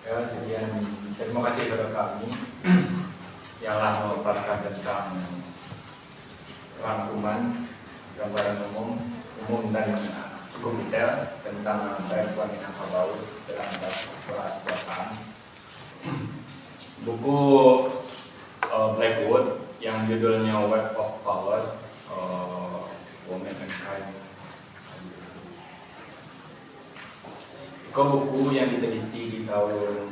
Ya, sekian. Terima kasih kepada kami yang telah memaparkan tentang rangkuman gambaran umum dan cukup detail tentang perempuan Minangkabau dalam kekuasaan. Buku Blackwood yang judulnya Web of Power, Women and Crime. Itu buku yang diteliti di tahun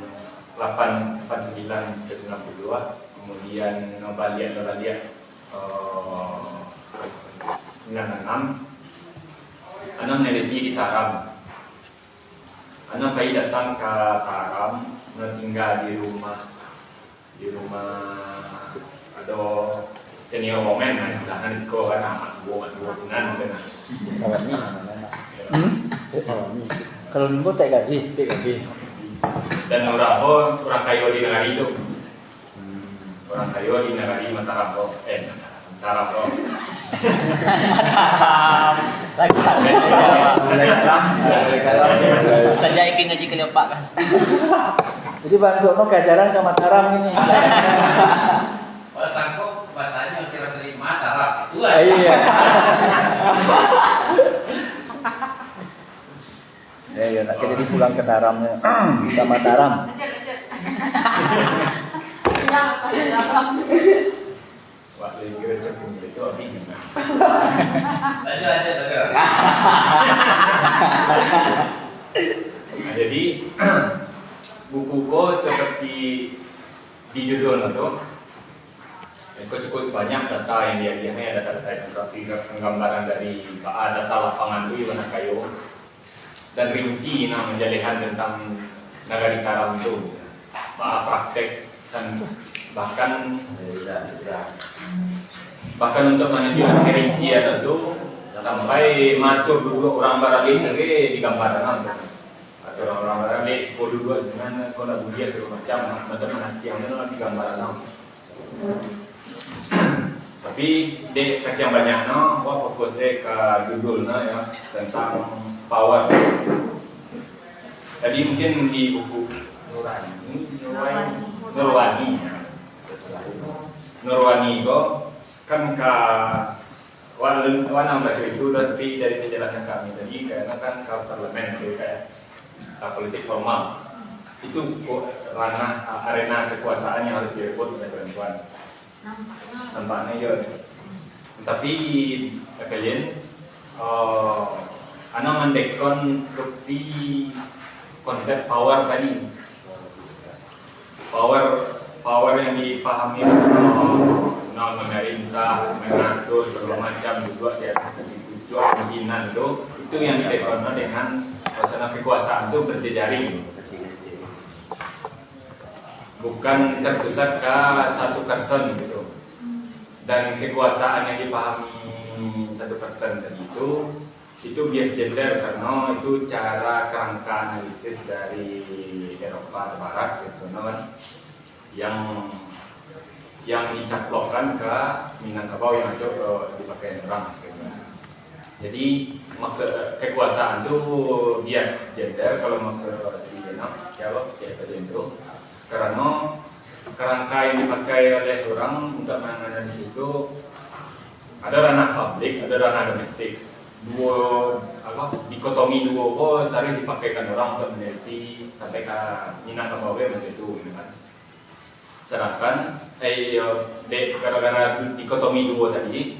849 sampai 92, kemudian Baliat 96. Ana meneliti di Taram. Ana pergi datang ke Taram, tinggal di rumah ada senior woman kan, istilahnya di sekolah kan, amat dua senan kan. Kalau nunggu tak gaji. Dan orang kayo di negara itu, orang kayo di negara Mataram, Saja iking ngaji ke Pak. Jadi bantu no keajaran ke Mataram ini. Oh sangko batanya sira dari Mataram itu Iya. Ya, nak jadi pulang ke Taramnya. Ke Mataram. Wah, kira cukup itu api gimana? Lanjut. Nah, jadi bukuku seperti di judul itu, itu cukup banyak data yang dia data etnografi, penggambaran dari data lapangan itu mana kayu dan rinci menjelihan tentang negara Taram itu, praktek bahkan untuk menunjukkan kerincian itu sampai matur dulu orang Baralin lagi digambarkan atau orang Baralin sepuluh dua dengan kona budia segala macam atau menanti yang itu digambarkan. Tapi dek sekian banyak fokusnya ke judulnya ya tentang power. Tadi mungkin di buku Nurwani kok kan warna baca itu tapi dari penjelasan kami tadi karena kan parlemen kayak politik formal itu ranah arena kekuasaan yang harus direbut oleh perempuan. Nampaknya ya. Tapi kalian ana mendekonstruksi konsep power tadi. Power yang dipahami pemerintah mengatur segala macam juga ya tujuan pimpinan itu yang dideklarasikan dengan wacana kekuasaan itu berjejaring, bukan terpusat ke satu person gitu. Dan kekuasaan yang dipahami satu person tadi itu bias gender karena itu cara kerangka analisis dari Eropa Barat gitu kan, yang dicaplokkan ke Minangkabau yang itu dipakai orang gitu. Jadi maksud kekuasaan itu bias gender kalau maksud si enak jawab siapa itu karena kerangka yang dipakai oleh orang untuk menganalisis itu ada ranah publik, ada ranah domestik. Dikotomi dua tadi dipakaikan orang untuk meneliti sampai ke Minangkabau begitu kan. Sedangkan gara-gara dikotomi dua tadi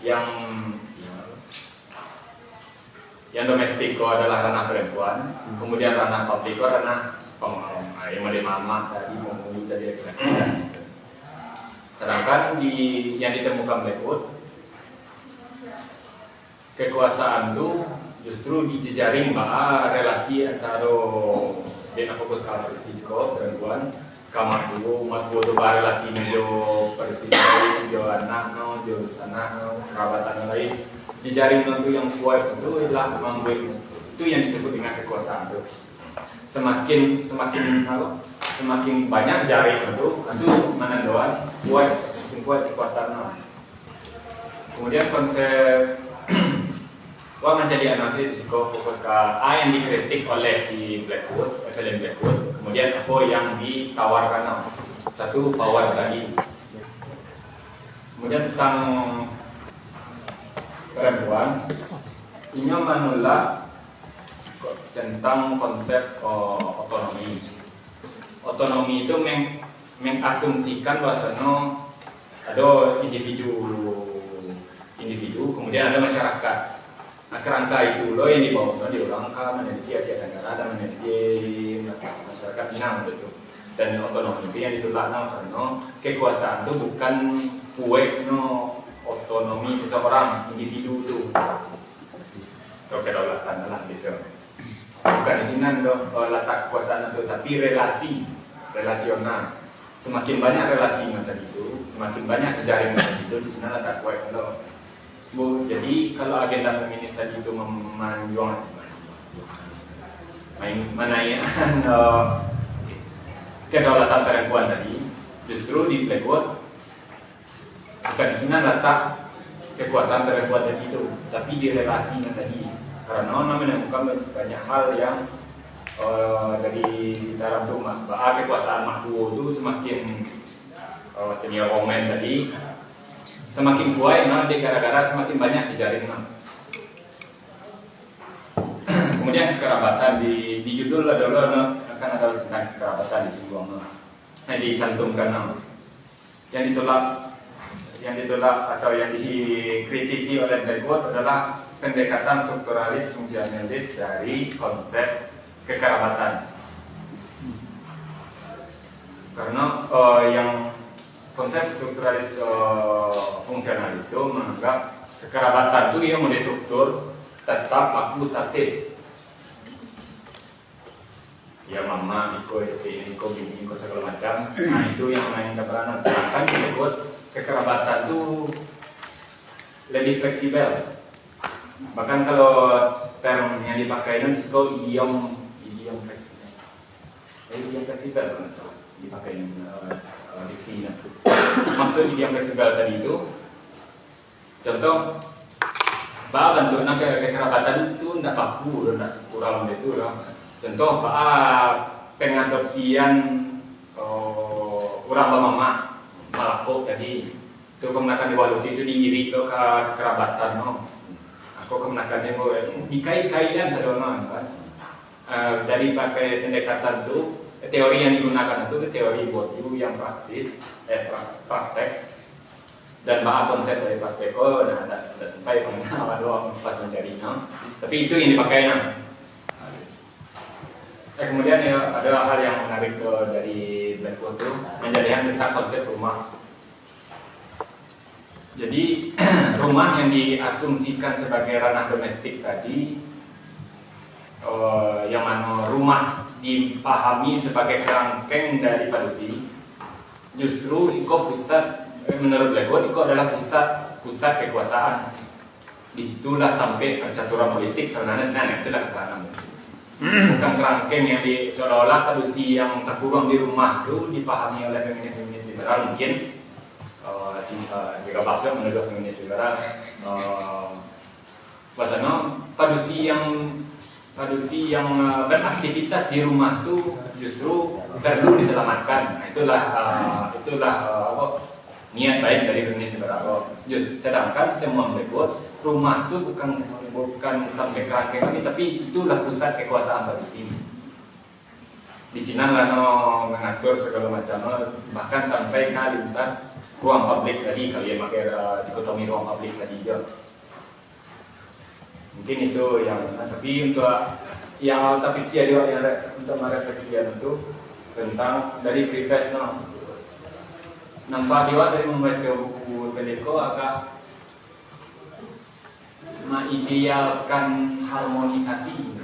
yang domestik adalah ranah perempuan, kemudian ranah publik ranah yang mama tadi mengunduh tadi sedangkan yang ditemukan Blackwood kekuasaan itu justru dijejaring bahwa relasi antara dia fokus ke risiko perempuan kamar dulu mat itu relasi jo persisio jo anak jo sana kerabatan lain dijaring itu yang kuat itu adalah membuat itu yang disebut dengan kekuasaan itu semakin banyak jaring itu menandakan semakin kuat kekuatan. Kemudian konsep menjadi analisis risiko fokus ke yang dikritik oleh si Blackwood, Evelyn Blackwood. Kemudian apa yang ditawarkan? Satu, power tadi. Kemudian tentang perempuan, ini menolak tentang konsep otonomi. Otonomi itu mengasumsikan bahwasanya ada individu, kemudian ada masyarakat. Nah, kerangka itu loh yang dibangun di Langka, meneliti Asia Tenggara dan meneliti masyarakat Minang gitu. Dan otonomi itu yang ditolak karena kekuasaan itu bukan otonomi seseorang, individu itu. Atau kedaulatan lah gitu. Bukan di sini letak kekuasaan itu, tapi relasional. Semakin banyak relasinya tadi itu, semakin banyak jaringan tadi itu, di sini letak kekuasaan. Bu, jadi kalau agenda feminis tadi itu menaikkan kedaulatan perempuan tadi, justru di Blackwood bukan di sini letak kekuatan perempuan tadi itu, tapi di relasinya tadi. Karena menemukan banyak hal yang dari dalam rumah, bahwa kekuasaan makhluk itu semakin senior komen tadi semakin kuat, gara-gara semakin banyak dijaring. Kemudian kekerabatan di judul adalah akan ada tentang kekerabatan di sini, dicantumkan yang ditolak atau yang dikritisi oleh Blackwood adalah pendekatan strukturalis fungsionalis dari konsep kekerabatan. Karena yang konsep strukturalis fungsionalis itu menganggap kekerabatan itu yang menjadi struktur tetap aku statis. Ya mama, iko, bini, iko segala macam. Nah itu yang mainkan peranan. Sedangkan disebut kekerabatan itu lebih fleksibel. Bahkan kalau term yang dipakai itu idiom fleksibel. Idiom fleksibel dipakai diksinya. Maksud idiom fleksibel tadi itu, contoh, bahwa bentuknya kekerabatan itu tidak baku, tidak kurang itu lah. Contoh, bahwa pengadopsian orang bamama Malako tadi itu kemenakan di Waluti itu diiri ke kerabatan, aku kemenakan yang dikait-kaitan sedono kan. Dari pakai pendekatan itu, teori yang digunakan itu teori Bourdieu yang praktek, dan bahas konsep dari praktek. Ada sampai pengalaman doang pas mencarinya, tapi itu yang dipakai. Kemudian ya, ada hal yang menarik dari Blackwood itu menjadikan tentang konsep rumah. Jadi rumah yang diasumsikan sebagai ranah domestik tadi, yang mana rumah dipahami sebagai kerangkeng dari padusi, justru iko pusat, menurut Blackwood iko adalah pusat kekuasaan. Disitulah tampil percaturan politik sebenarnya itulah kesalahan. Bukan kerangkeng yang seolah-olah padusi yang terkurung di rumah itu dipahami oleh feminis liberal mungkin. Jika bahasa menurut feminis liberal, bahasanya padusi yang beraktivitas di rumah itu justru perlu diselamatkan. Nah, itulah niat baik dari feminis liberal. Sedangkan semua Blackwood, rumah itu bukan sampai kerangkeng, tapi itulah pusat kekuasaan padusi. Di sini lah mengatur segala macam, bahkan sampai ke lintas ruang publik tadi, kalian pakai dikotomi ruang publik tadi juga. Mungkin itu yang, tapi untuk merefleksikan itu tentang dari Preface nampak dia dari membaca buku Federico agak mengidealkan harmonisasi,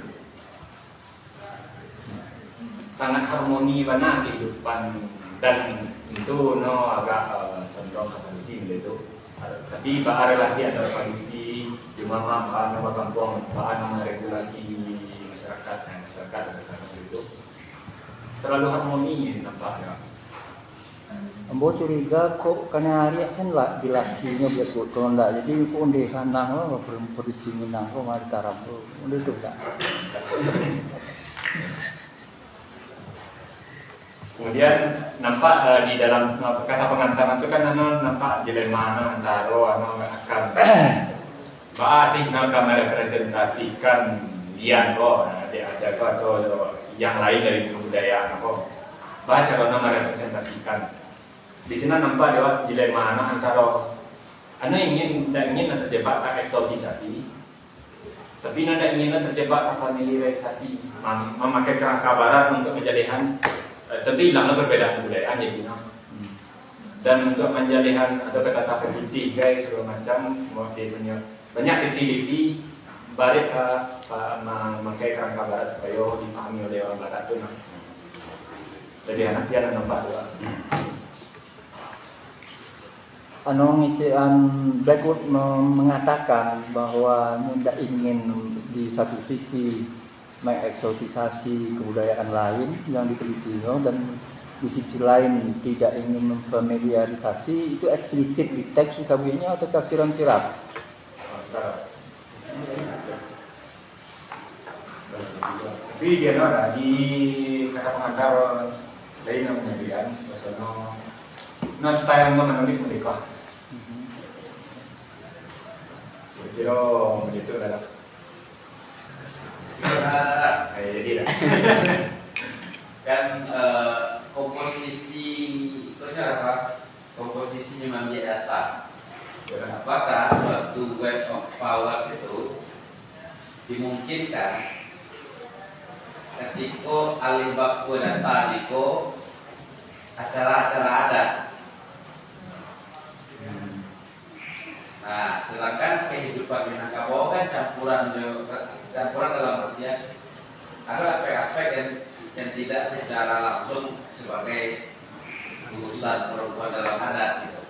sangat harmoni benar kehidupan, dan itu agak condong ke padusi gitu. Tapi bahas relasi antara padusi cuma nama kampung, nama regulasi masyarakat itu terlalu harmoni nampaknya. Ambo curiga kok karena hari kan lah dilakinya Blackwood kalau enggak, jadi kok di sana lo berisi Minang kok mari taram lo itu enggak. Kemudian nampak di dalam kata pengantaran itu kan nampak dilema antara akan sih akan merepresentasikan lian kok ada atau yang lain dari kebudayaan kok cara merepresentasikan di sini nampak lewat dilema antara ingin terjebak eksotisasi, tapi tidak ingin terjebak familiarisasi, memakai kerangka barat untuk menjadikan tentu hilanglah perbedaan kebudayaan jadi dan untuk menjadikan atau kata politik guys segala macam biasanya banyak diksi-diksi balik memakai kerangka barat supaya dipahami oleh orang barat itu jadi anak dia nampak dua ngisian Blackwood mengatakan bahwa tidak ingin di satu sisi mengeksotisasi kebudayaan lain yang diteliti dan di sisi lain tidak ingin memfamiliarisasi. Itu eksplisit di teks sabunya atau tafsiran sirap? Tapi dia ada di kata pengantar lain yang menjadikan bahasa style menulis mereka. Kira begitu adalah jadi lah. Kan komposisi itu apa? Komposisinya memang data. Apakah suatu web of power itu dimungkinkan ketika alibak data itu acara-acara adat. Nah, sedangkan kehidupan Minangkabau kan campuran dalam artian ada aspek-aspek yang tidak secara langsung sebagai urusan perempuan dalam adat gitu.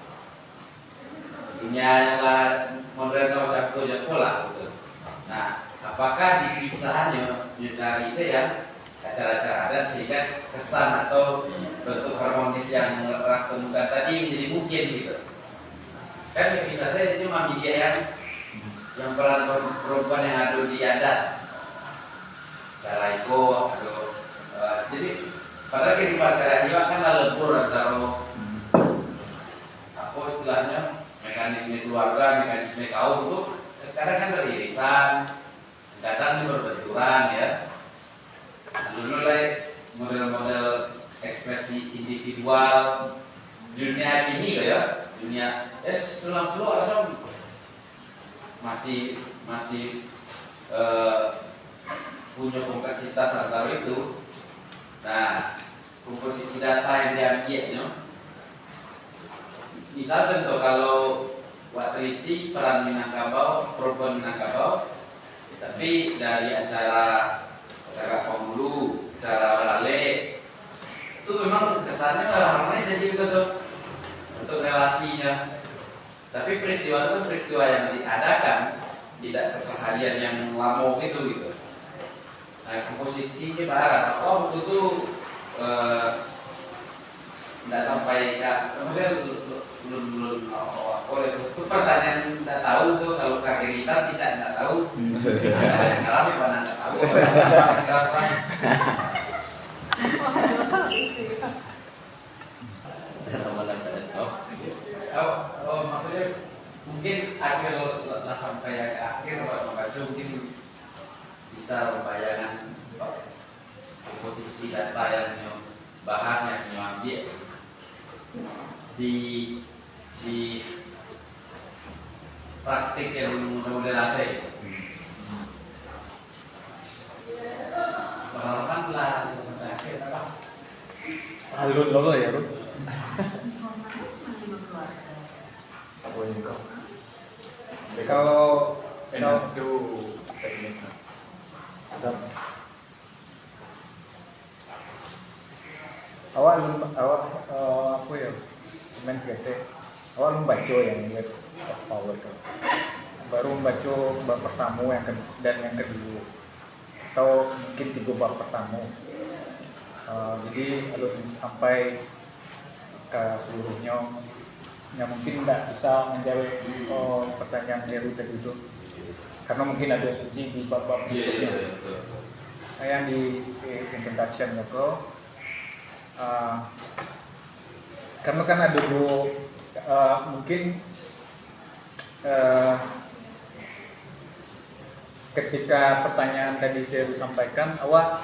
Dunia yang modern macam itu pola gitu. Nah, apakah dipisahnya mencari yang acara-acara adat sehingga kesan atau bentuk harmonis yang temukan tadi menjadi mungkin gitu. Kan bisa saja cuma media yang peran perempuan yang ada di adat cara iko atau jadi padahal kehidupan sehari-hari kan lembur antara apa istilahnya mekanisme keluarga, mekanisme kaum itu kadang kan beririsan, kadang berbenturan ya. Dulu model-model ekspresi individual dunia ini ya, dunia selang dulu asal masih punya kompleksitas antara itu. Nah, komposisi data yang diambilnya, misalnya contoh kalau Watriti peran Minangkabau, perempuan Minangkabau, tapi dari acara pemulu, acara lale, itu memang kesannya harmonis saja gitu untuk relasinya. Tapi peristiwa itu peristiwa yang diadakan, tidak keseharian yang lama gitu. Nah, komposisinya barang. Oh, itu tidak sampai maksudnya belum itu pertanyaan tidak tahu tuh kalau kakek kita tidak tahu. Ngalami mana tidak tahu. Maksudnya mungkin akhir lah sampai akhir membaca mungkin bisa membayangkan komposisi data yang bahas yang diambil di praktik yang mudah-mudahan saya pengalaman lah sampai akhir apa Halun dulu ya, Rus. Kalau enak itu teknik. Awal apa ya? Main GT. Awal membaca yang web of power itu. Baru membaca bab pertama dan yang kedua. Atau mungkin 3 bab pertama. Jadi kalau sampai ke seluruhnya yang mungkin tidak bisa menjawab pertanyaan Heru tadi itu karena mungkin ada suci di bab-bab berikutnya. Yang di introduction itu karena kan ada mungkin ketika pertanyaan tadi saya sampaikan awak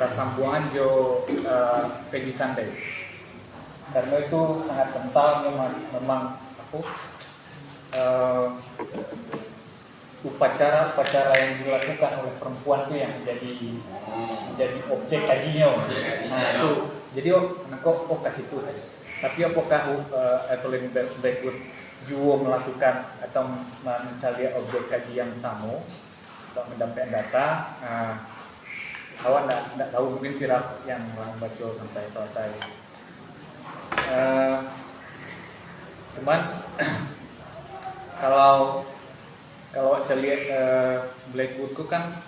kesambungan jo Peggy Santai, karena itu sangat kental memang aku upacara yang dilakukan oleh perempuan itu yang menjadi objek kajinya. Nah itu jadi kok kasih itu. Tapi apakah Evelyn Blackwood juga melakukan atau mencari objek kaji yang sama untuk mendapatkan data? Awak tidak tahu, mungkin sirap yang baca sampai selesai. Cuman kalau saya lihat Blackwood itu kan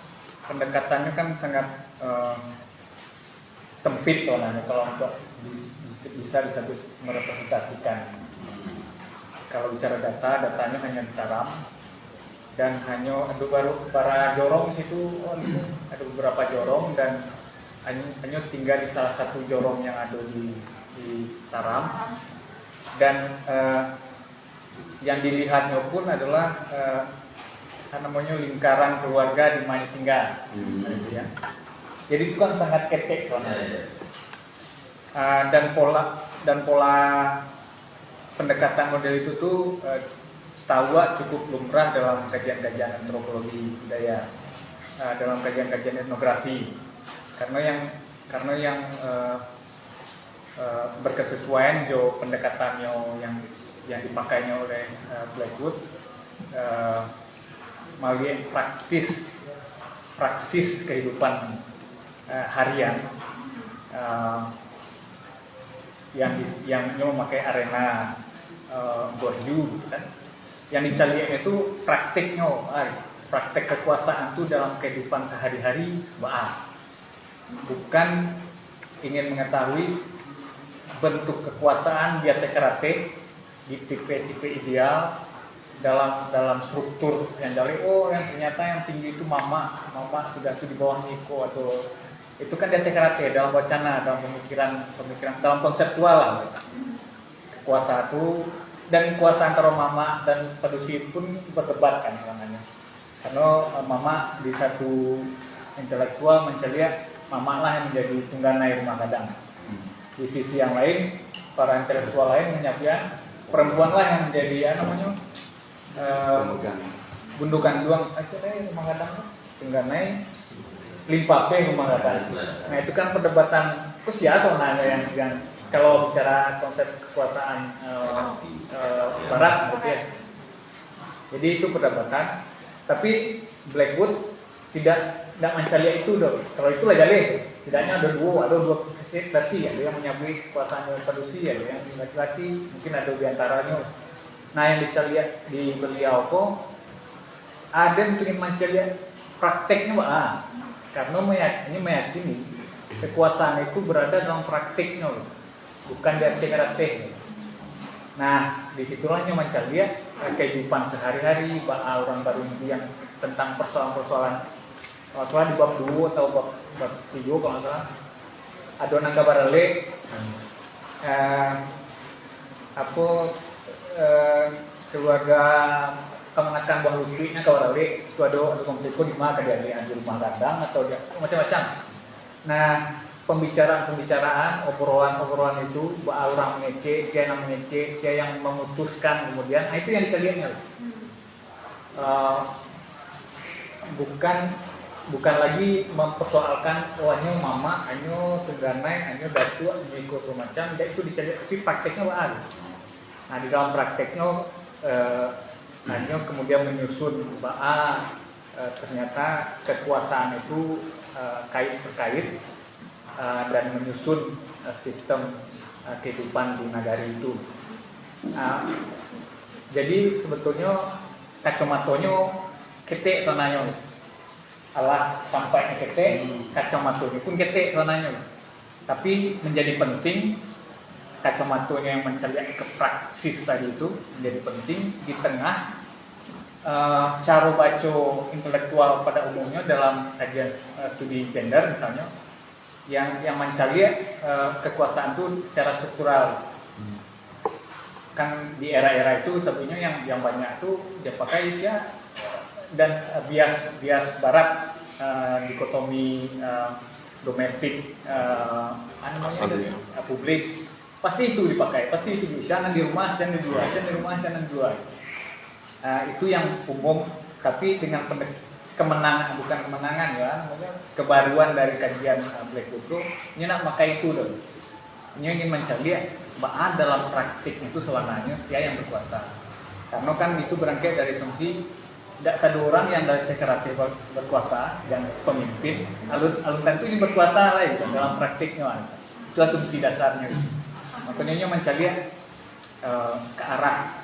pendekatannya kan sangat sempit soalnya kalau untuk bisa merepresentasikan. Kalau bicara datanya hanya ditaram dan hanya ada para jorong di situ, ada beberapa jorong dan hanya tinggal di salah satu jorong yang ada di taram, dan yang dilihatnya pun adalah lingkaran keluarga di mana tinggal, gitu ya. Jadi itu kan sangat ketek dan pola pendekatan model itu tuh setahu cukup lumrah dalam kajian-kajian antropologi budaya, dalam kajian-kajian etnografi, karena yang berkesesuaian jo pendekatannya yang dipakainya oleh Blackwood melalui praksis kehidupan harian yang memakai arena borju, kan? Yang dicari itu praktek kekuasaan itu dalam kehidupan sehari-hari, bukan ingin mengetahui bentuk kekuasaan di karate di tipe-tipe ideal dalam struktur yang dari yang ternyata yang tinggi itu mama sudah di bawah Niko, atau itu kan di karate dalam wacana, dalam pemikiran dalam konseptual lah. Kekuasaan itu dan kuasa antara mama dan pedusi pun berdebat kan namanya, karena mama di satu intelektual mencari mama lah yang menjadi tungganai rumah kadang. Di sisi yang lain, para intelektual lain menyatakan perempuan lah yang menjadi gundukan doang aja rumah kadang, tungganai limpape rumah kadang. Nah itu kan perdebatan khusus soalnya yang kalau bicara konsep kekuasaan barat gitu ya. Jadi itu perdebatan, tapi Blackwood tidak mencari itu dong. Kalau itu legalnya, setidaknya ada dua versi, ada yang menyebut kekuasaan produksi, ada yang laki-laki, mungkin ada di antaranya. Nah yang dicari di beliau kok ada yang ingin mencari prakteknya, karena meyakini kekuasaan itu berada dalam prakteknya, bukan di karate. Nah, disitulah yang mencari kehidupan sehari-hari, orang baru yang tentang persoalan-persoalan. Kalau di bab 2 atau bab 3 kalau nggak salah, ada nangka barale, keluarga kemenakan buah lucunya ke barale itu ada konflik di mana di rumah kandang atau macam-macam. Nah, pembicaraan, obrolan itu, orang mengece, saya yang memutuskan kemudian, itu yang dicarinya. Bukan lagi mempersoalkan hanya mama, hanya tungganai, hanya datu, hanya ikut macam, itu dicari, tapi prakteknya ada. Nah di dalam prakteknya hanya kemudian menyusun ternyata kekuasaan itu terkait dan menyusun sistem kehidupan di nagari itu. Jadi sebetulnya kacamatonya ketek sonanya, alah sampai ketek kacamatonya pun ketek sonanya. Tapi menjadi penting kacamatonya yang mencari ke praksis tadi itu menjadi penting di tengah cara baca intelektual pada umumnya dalam kajian studi gender misalnya. yang mencari kekuasaan itu secara struktural. Kan di era-era itu sebenarnya yang banyak tuh dia pakai ya dan bias barat, dikotomi domestik publik, pasti itu dipakai, pasti itu jangan di rumah, jangan di luar, jangan di rumah, jangan di luar. Itu yang umum, tapi dengan kemenangan, bukan kemenangan ya, kebaruan dari kajian Blackwood itu, ini nak pakai itu dong. Ini ingin mencari bahwa dalam praktik itu selamanya siapa yang berkuasa. Karena kan itu berangkat dari asumsi tidak satu orang yang dari kreatif berkuasa dan pemimpin, alun tentu ini berkuasa lah itu dalam praktiknya. Itu asumsi dasarnya. Makanya mencari ke arah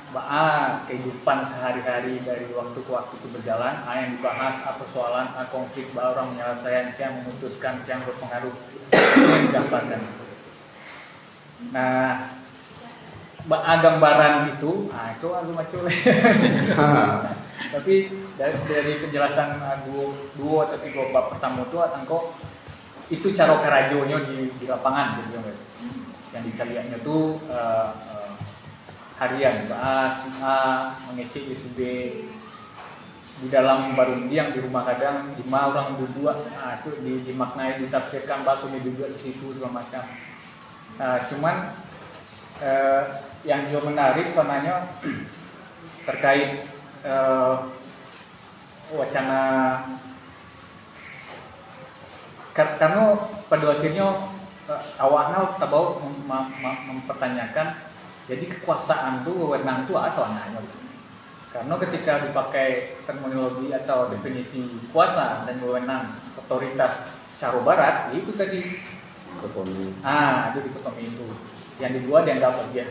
kehidupan sehari-hari dari waktu ke waktu itu berjalan, yang dibahas, persoalan, konflik, orang menyelesaikan, yang memutuskan, yang berpengaruh, yang didapatkan. Nah, gambaran itu aku macam tapi dari penjelasan dua atau tiga bab pertama itu itu cara karajonya di lapangan gitu yang dikaliannya tuh harian bahas mengecek ISB di dalam baru yang di rumah kadang 5 orang berdua, itu dimaknai, ditafsirkan batu duduk di situ segala macam. Cuman yang juga menarik soalnya terkait wacana karena pada akhirnya awalnya tabau mempertanyakan jadi kekuasaan itu, wewenang itu asalnya. Karena ketika dipakai terminologi atau definisi kuasa dan wewenang otoritas cara barat, itu tadi Dikotomi. itu dikotomi itu. Yang di luar dianggap bagian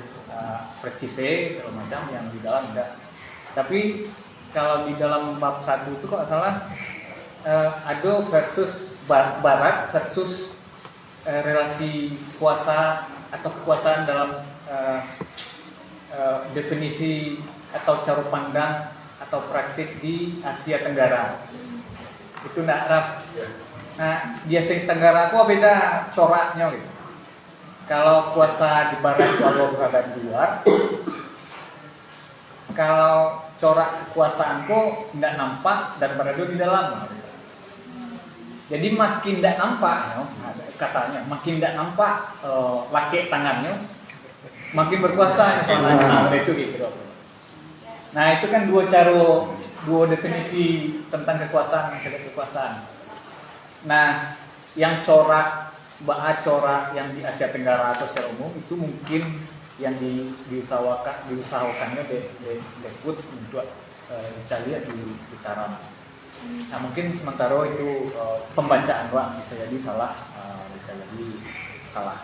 presise segala macam, yang di dalam enggak. Tapi kalau di dalam bab 1 itu kok salah ada versus barat versus relasi kuasa atau kekuasaan dalam definisi atau cara pandang atau praktik di Asia Tenggara. Itu enggak Raf. Nah, di Asia Tenggara kok beda coraknya gitu. Kalau kuasa di barat kalau berada di luar, kalau corak kekuasaanku tidak nampak dan berada di dalam. Jadi makin tidak nampak, kasarnya, makin tidak nampak laki tangannya, makin berkuasa. Itu gitu. Nah itu kan dua definisi tentang kekuasaan dan kekuasaan. Nah yang corak yang di Asia Tenggara atau secara umum itu mungkin yang diusahakannya Blackwood untuk dicari di Taram. Nah mungkin sementara itu pembacaan Pak bisa jadi salah, bisa jadi salah.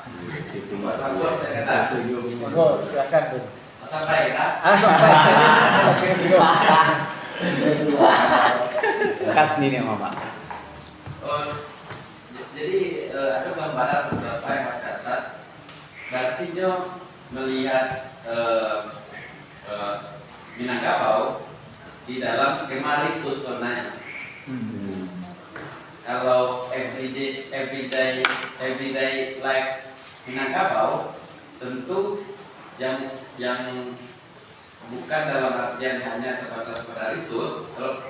Saya kata, Silakan tuh. sampai ya. Sampai. Khas nih Mama. Jadi ada gambaran beberapa yang saya catat. Artinya melihat Minangkabau di dalam skema ritus sebenarnya. Kalau everyday life Minangkabau tentu yang bukan dalam artian hanya terbatas pada ritus. Kalau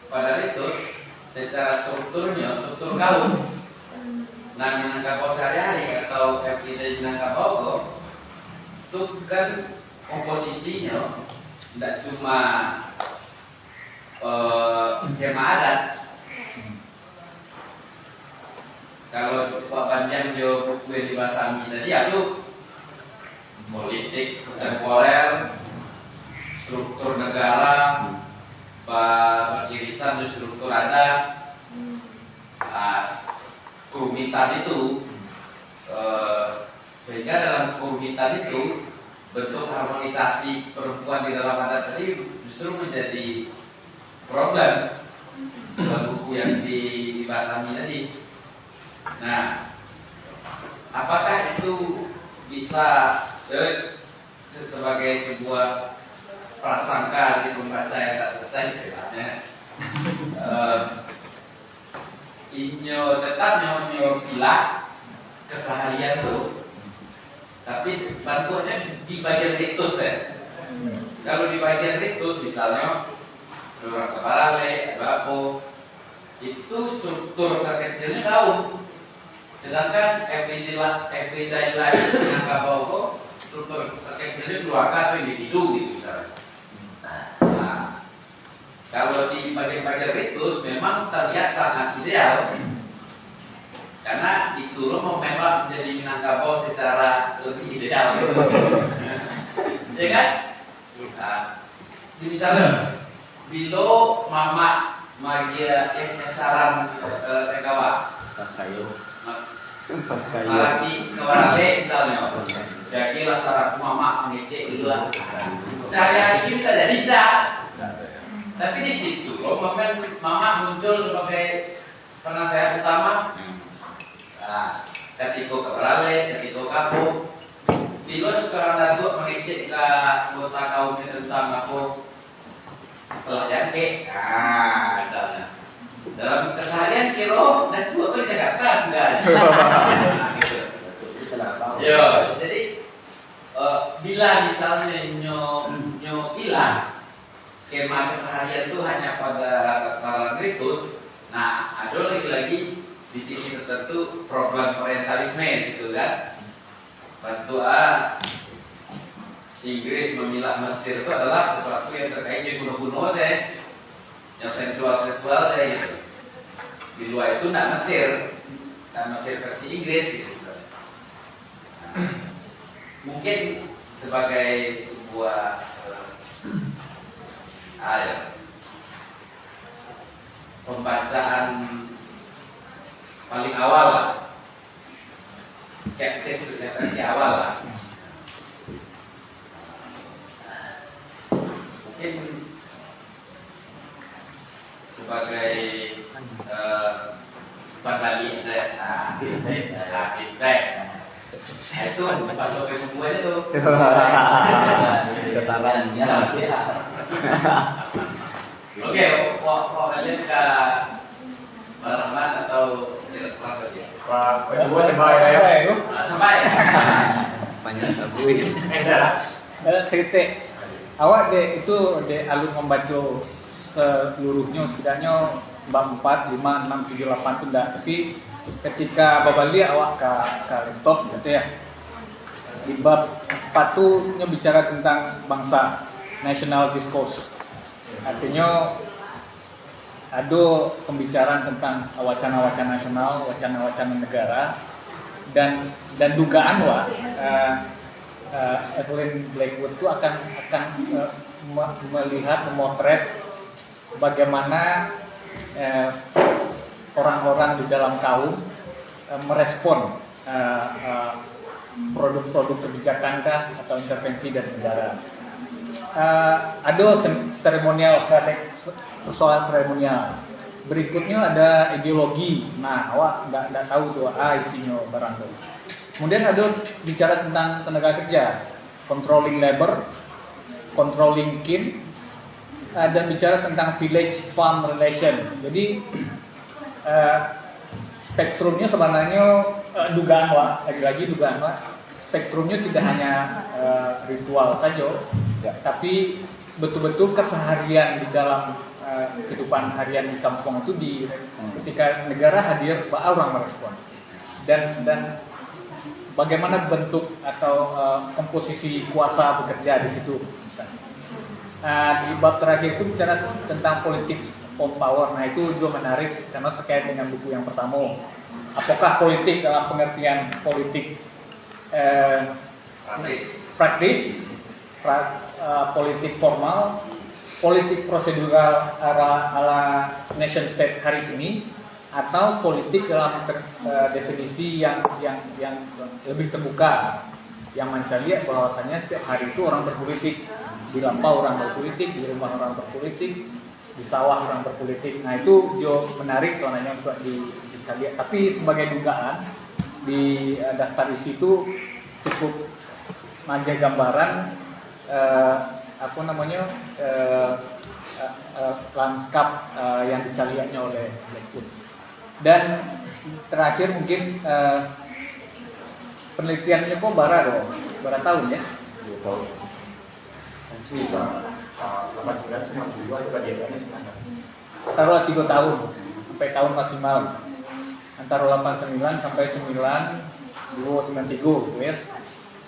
pada ritus secara struktur kaum, nah Minangkabau sehari-hari atau everyday Minangkabau itu kan komposisinya tidak cuma skema adat. Kalau Pak Panjang jo buku yang dibahas tadi itu politik kontemporer, struktur negara, irisan struktur adat, kerumitan itu, sehingga dalam kerumitan itu bentuk harmonisasi perempuan di dalam adat tadi justru menjadi problem dalam buku yang dibahas tadi. Nah, apakah itu bisa sebagai sebuah prasangka di pembaca yang tak selesai istilahnya? inyo tetap nyo pilah keseharian tuh, tapi bantuannya di bagian ritus ya. Kalau di bagian ritus misalnya orang keparale atau apa, itu struktur terkecilnya tahu. Sedangkan everyday life yang nggak bawa struktur terkecilnya keluarga atau individu gitu misalnya. Nah, kalau di bagian-bagian ritus memang terlihat sangat ideal karena itu lo memang menjadi Minangkabau secara lebih ideal gitu. Ya kan? Nah, misalnya bilo mama magia saran kawa pas kayu Malaki kewarale misalnya, jadi lah saran mama mengecek gitu lah. Saya ini bisa jadi tidak. Tapi di situ, momen mama muncul sebagai penasehat utama. Nah, ketika keberale, ketika kamu, di luar seorang datuk mengecek ke anggota kaumnya tentang aku setelah jangke. Nah, misalnya dalam keseharian kiro datuk ke Jakarta enggak? Nah, gitu. Yo, jadi bila misalnya nyo bilang skema keseharian itu hanya pada tataran ritus. Nah, ada lagi di sini tertentu program orientalisme gitu kan. Bantu Inggris memilah Mesir itu adalah sesuatu yang terkait dengan kuno-kuno saya, yang sensual-sensual saya gitu. Di luar itu tidak Mesir versi Inggris gitu. Nah, mungkin sebagai sebuah pembacaan paling awal lah, skeptis versi awal lah. Mungkin sebagai bandali feedback. Itu pas sampai semuanya tuh. setarannya Oke, kok kalian ke Rahman atau langsung aja? Pak Coba sampai ya. Sampai. banyak sabui Cerita awak itu alur membaca seluruhnya setidaknya bab 4, 5, 6, 7, 8 itu enggak. Tapi ketika babali awak ke laptop gitu ya. Di bab 4 itu bicara tentang bangsa, national discourse. Artinya ada pembicaraan tentang wacana-wacana nasional, wacana-wacana negara, dan dugaan Evelyn Blackwood itu akan melihat, memotret bagaimana orang-orang di dalam kaum merespon produk-produk kebijakan atau intervensi dari negara. Ada seremonial, persoalan seremonial. Berikutnya ada ideologi. Nah, awak nggak tahu tuh isinya barang tuh. Kemudian ada bicara tentang tenaga kerja, controlling labor, controlling kin, dan bicara tentang village farm relation. Jadi spektrumnya sebenarnya dugaan wah, lagi-lagi dugaan wah. Spektrumnya tidak hanya ritual saja, tapi betul-betul keseharian di dalam kehidupan harian di kampung itu ketika negara hadir, orang merespon dan bagaimana bentuk atau komposisi kuasa bekerja di situ. Di bab terakhir itu bicara tentang politik of power. Nah itu juga menarik karena terkait dengan buku yang pertama. Apakah politik dalam pengertian politik praktis, politik formal, politik prosedural ala nation state hari ini, atau politik dalam definisi yang lebih terbuka, yang mencari bahwasannya setiap hari itu orang berpolitik, di lampau orang berpolitik, di rumah orang berpolitik, di sawah orang berpolitik. Nah itu juga menarik soalnya untuk dicari. Tapi sebagai dugaan di daftar isi itu cukup manja gambaran lanskap yang dicariannya oleh Blackwood. Dan terakhir mungkin penelitiannya kok bara tahun ya. 2 tahun. Sekitar 89 itu bagiannya sebenarnya. Taruhlah 3 tahun sampai tahun maksimal antara 89 sampai 9293 gitu ya.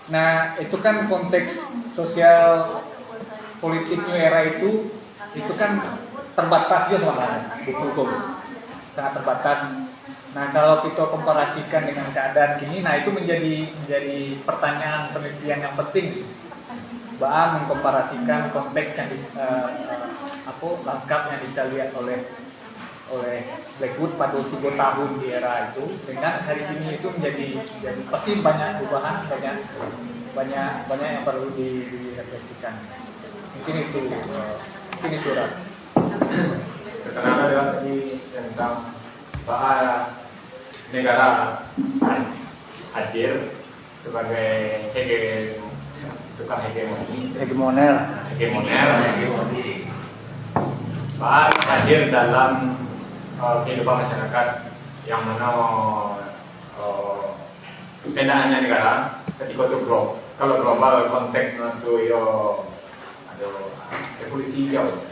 Nah itu kan konteks sosial politiknya era itu kan terbatas juga sebenarnya buku hukum, sangat terbatas. Nah kalau kita komparasikan dengan keadaan kini, nah itu menjadi pertanyaan penelitian yang penting. Baa mengkomparasikan konteks yang lanskap yang bisa lihat oleh Blackwood pada 3 tahun di era itu dengan hari ini itu menjadi pasti banyak perubahan, banyak yang perlu direfleksikan. Mungkin itu Raf. Terkenal adalah tadi tentang bahwa negara hadir sebagai tukang Hegemoner. hegemoner, bahwa hadir dalam kehidupan masyarakat yang mana keadaannya negara ketika itu kalau global konteks itu ada evolusi jauh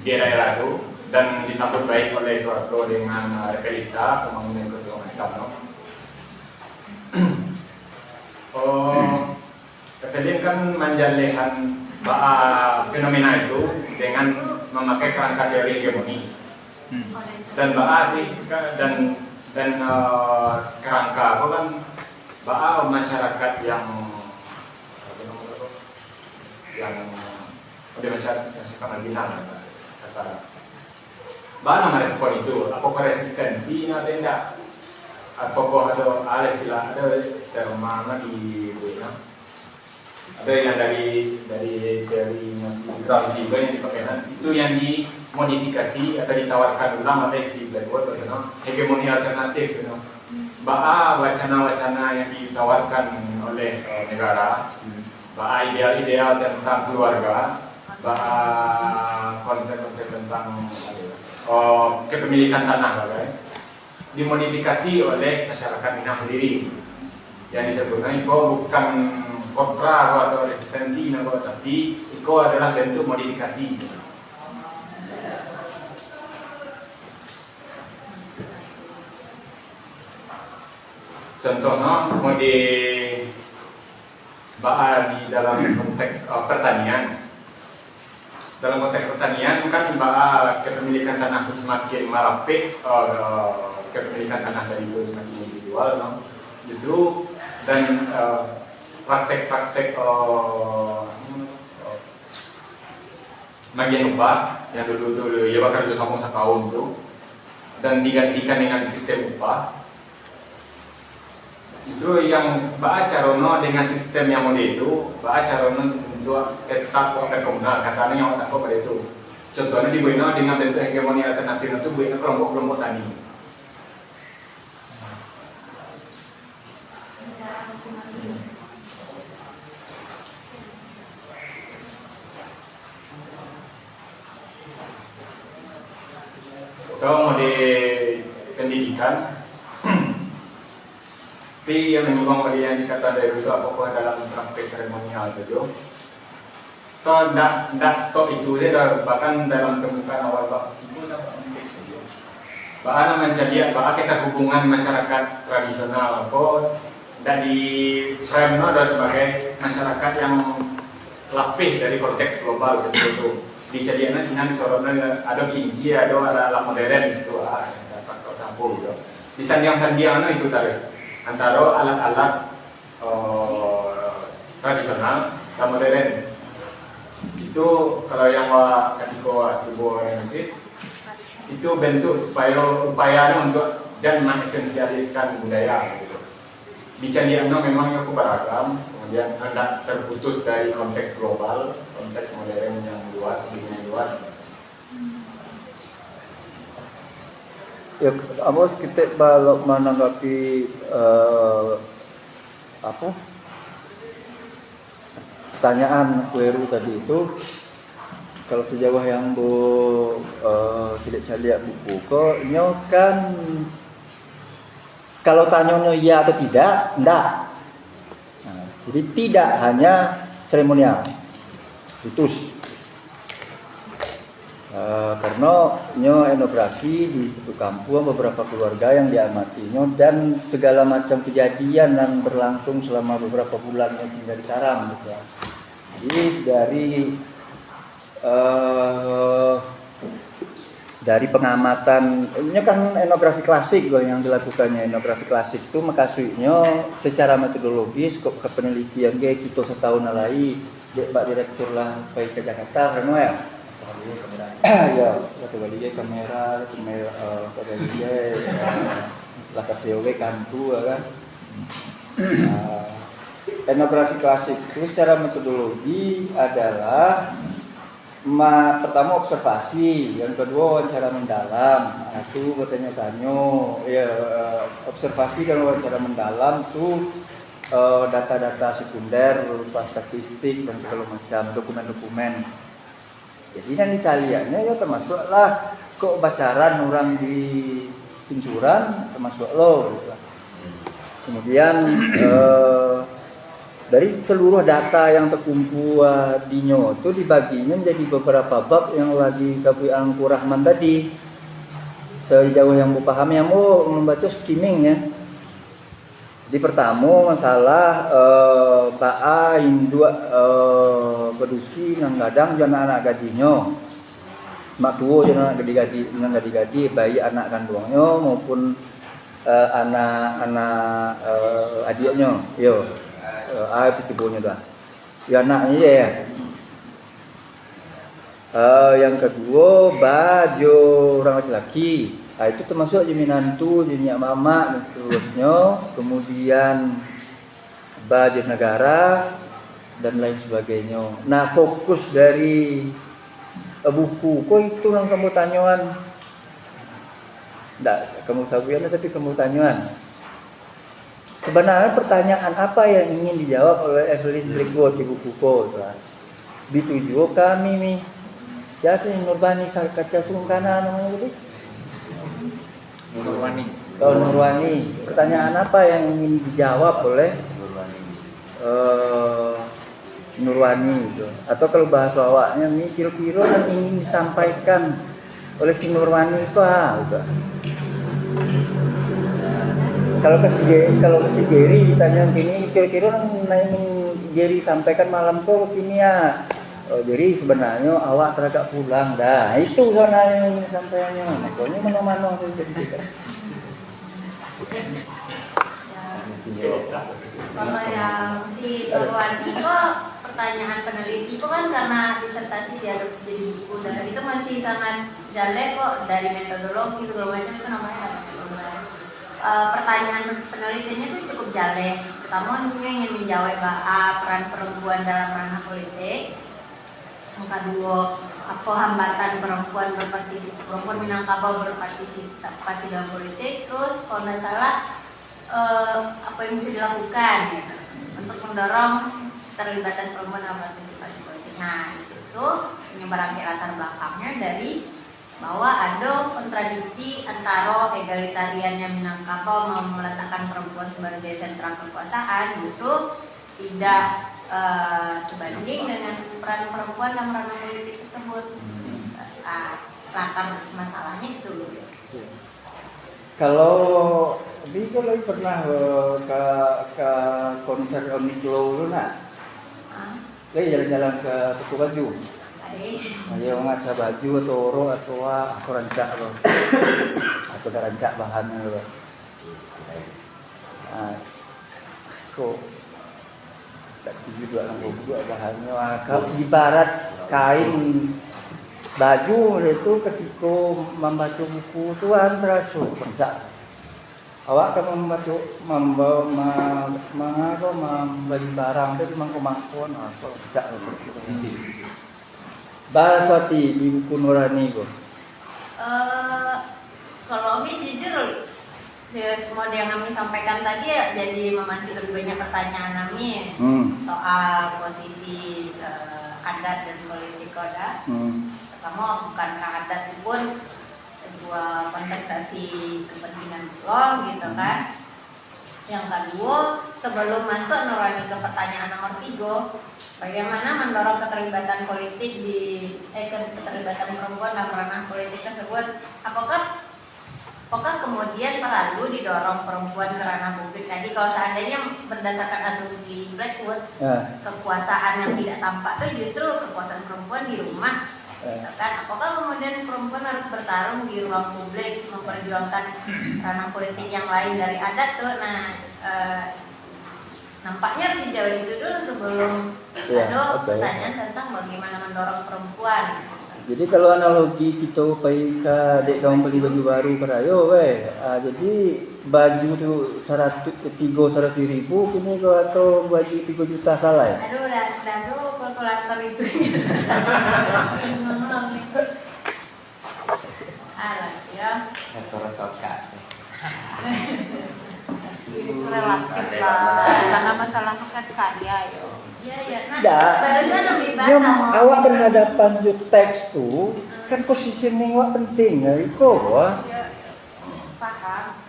di daerah itu dan disambut baik oleh Soeharto dengan Repelita pembangunan keseluruhan Islam. Repelin kan menjalehan fenomena itu dengan memakai kerangka teori hegemoni. Dan kerangka apa kan masyarakat yang udah masyarakat marginal kasar. Nama respon itu, apakah resistensi atau tidak? Apakah ada istilah terma di ada yang dari teori gravisi yang dipakai itu yang dimodifikasi atau ditawarkan ulang oleh si Blackwood hegemoni alternatif wacana-wacana yang ditawarkan oleh negara ideal-ideal tentang keluarga konsep-konsep tentang kepemilikan tanah dimodifikasi oleh masyarakat Minang sendiri yang disebutkan itu bukan kontra atau resistensi tapi itu adalah bentuk modifikasi. Contohnya di dalam konteks pertanian. Dalam konteks pertanian kan kepemilikan tanah itu semakin merapik, kepemilikan tanah dari itu semakin individual, justru dan praktek-praktek bagian upah yang dulu ya bakal sambung setahun itu dan digantikan dengan sistem upah. Justru yang Carono dengan sistem yang model itu, Carono untuk tetap komunal, kasarnya yang tak pada itu. Contohnya di Buena dengan bentuk hegemoni alternatif itu Buena kelompok-kelompok tani. Kalau mau di pendidikan, tapi yang menyumbang pada yang dikata dari itu apakah dalam praktek seremonial saja. Atau tidak itu saja, bahkan dalam pembukaan awal bab itu bahkan menjadi kita hubungan masyarakat tradisional atau dari frame ada sebagai masyarakat yang lapih dari konteks global betul. Dijadikan sinan disorotnya ada kinci, ada alat modern di situ, faktor campur gitu. Di sandiang-sandiang itu tadi antara alat-alat tradisional dan modern. Itu kalau yang ketika tubuh musik itu bentuk supaya upayanya untuk jangan mengesensialiskan budaya gitu. Dicariannya memang aku beragam, kemudian tidak terputus dari konteks global, konteks modern yang luas, dunia luas. Ya, Amos kita balok menanggapi pertanyaan Weru tadi itu, kalau sejauh yang tidak saya lihat buku, kok kan Kalau tanyanya iya atau tidak, enggak. Nah, jadi tidak hanya seremonial, putus. Karena etnografi di satu kampung beberapa keluarga yang diamatinya dan segala macam kejadian yang berlangsung selama beberapa bulan yang tinggal di sarang gitu. Jadi dari pengamatan, ini kan etnografi klasik loh yang dilakukannya. Etnografi klasik itu makasihnya secara metodologis ke penelitian kayak kita setahun lagi Pak Direktur lah ke Jakarta karena ya ya satu kali dia kamera pada dia lah kasih kantu kan. Etnografi klasik itu secara metodologi adalah pertama observasi, yang kedua wawancara mendalam. Nah, itu bertanya-tanya, ya observasi dan wawancara mendalam itu data-data sekunder berupa statistik dan segala macam dokumen-dokumen. Jadi yang dicariannya ya termasuklah keobacaran orang di Pincuran termasuk lo. Gitu. Kemudian dari seluruh data yang terkumpul di Nyo itu dibaginya menjadi beberapa bab yang lagi Sabu Angku Rahman tadi. Sejauh yang mau paham yang mau membaca skimming ya. Di pertama masalah Ba'a Hindu Pedusi nang gadang jana anak gadinyo. Mak tuwo jana gadi-gadi nang gadi-gadi bayi anak kandungnya maupun anak-anak adiknya. Yo. Itu ibunya dah. Ya anaknya ya. Yang kedua baju orang laki-laki. Itu termasuk jeminantu, jeminyak mama dan seterusnya. Kemudian baju negara dan lain sebagainya. Nah fokus dari buku, kok itu yang kamu tanyaan? Tidak, kamu sabuyan tapi kamu tanyaan. Sebenarnya pertanyaan apa yang ingin dijawab oleh Evelyn Blackwood di buku ko? Dituju kami nih. Siapa yang Nurbani kaca sungkana namanya tadi? Nurwani. Oh, Nurwani. Pertanyaan apa yang ingin dijawab oleh Nurwani itu? Atau kalau bahasa awaknya nih kira-kira yang ingin disampaikan oleh si Nurwani itu gitu. Kalau ke si Jerry ditanya gini, kira-kira yang Jerry sampaikan malam tuh gini ya. Oh, jadi sebenarnya awak teragak pulang dah. Itu zona yang ingin sampaikannya. Makanya mana-mana saya jadi. Kalau yang si Nurwani kok pertanyaan peneliti itu kan karena disertasi diadopsi jadi buku dan itu masih sangat jale kok dari metodologi segala macam itu namanya pertanyaan penelitiannya itu cukup jale. Pertama ingin menjawab peran perempuan dalam ranah politik. Yang kedua, apa hambatan perempuan Minangkabau berpartisipasi dalam politik. Terus kalau tidak salah apa yang bisa dilakukan gitu, untuk mendorong terlibatan perempuan dalam partisipasi politik. Nah itu menyebarkan latar belakangnya dari bahwa ada kontradiksi antara egalitariannya Minangkabau mau meletakkan perempuan sebagai sentra kekuasaan justru tidak sebanding dengan peran perempuan dalam ranah politik tersebut. Latar masalahnya itu. Kalau pernah ke konser Omiklo dulu nak? Jalan-jalan ke toko baju. Ayo ngaca baju atau oro atau aku rancak loh. Atau rancak bahannya loh. Kok tak juga dua bahannya. Kalau ibarat kain baju itu ketika membaca buku itu antara rancak. Awak kan membeli barang itu mangko-mangko atau tidak seperti Balfati di buku Nurani kok. Kalau Omi jujur ya, semua yang kami sampaikan tadi ya jadi memancing lebih banyak pertanyaan kami soal posisi adat dan politik Koda. Pertama bukankah adat itu pun sebuah kontestasi kepentingan blog gitu kan, Yang kedua, sebelum masuk nurani ke pertanyaan nomor 3, bagaimana mendorong keterlibatan politik keterlibatan perempuan dalam ranah politik tersebut? Apakah kemudian perlu didorong perempuan ke ranah publik? Tadi kalau seandainya berdasarkan asumsi Blackwood, kekuasaan yang tidak tampak itu justru kekuasaan perempuan di rumah. Gitu kan? Apakah kemudian perempuan harus bertarung di ruang publik, memperjuangkan ranah politik yang lain dari adat tuh? Nah, nampaknya harus dijawab itu dulu sebelum ada pertanyaan tentang bagaimana mendorong perempuan. Jadi kalau analogi kita pergi ke dek kaum beli baju baru perayo jadi baju tu 100 ribu kini kau atau baju 3 juta salah. Aduh, kalkulator itu. Alah ya. Resor-resorkan. Relatif lah. Karena masalah kan karya yo. Iya. Nah, Ya. barusan lebih Yang bahasa. awak berhadapan di teks tu kan positioning awak penting ya itu wah. Ya, paham.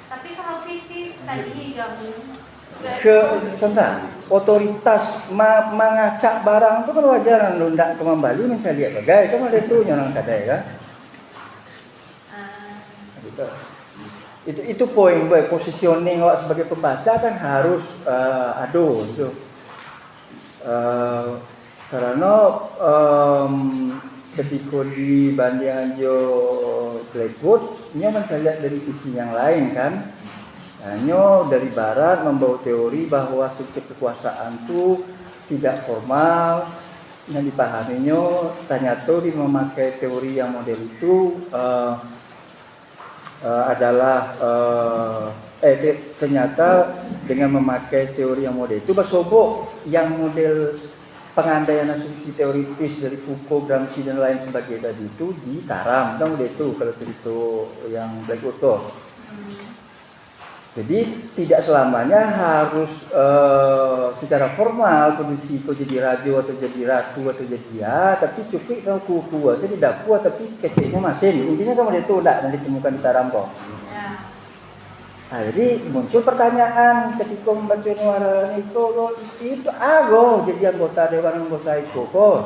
Tapi kalau visi tadi jamin Ke tentang otoritas mengacak barang itu kan wajar anu ndak kembali misalnya lihat bagai itu ada itu orang kadai kan. Itu poin positioning awak sebagai pembaca kan harus aduh itu. Karena ketika dibandingkan jo Blackwood, ini kan saya lihat dari sisi yang lain kan. Hanya dari barat membawa teori bahwa struktur kekuasaan itu tidak formal. Yang dipahaminya ternyata dia memakai teori yang model itu adalah ternyata dengan memakai teori yang model itu bersobok yang model pengandaian asumsi teoritis dari Foucault, Gramsci dan lain sebagainya tadi itu ditaram, kan udah itu kalau cerita yang Blackwood. Jadi tidak selamanya harus secara formal kondisi kau jadi radio atau jadi ratu atau jadi tapi cukup kau kuku saya tidak kuat tapi kecilnya masih intinya kamu itu tidak nanti temukan di taram kau. Nah, jadi muncul pertanyaan ketika membaca nuara itu jadi anggota dewan anggota itu kok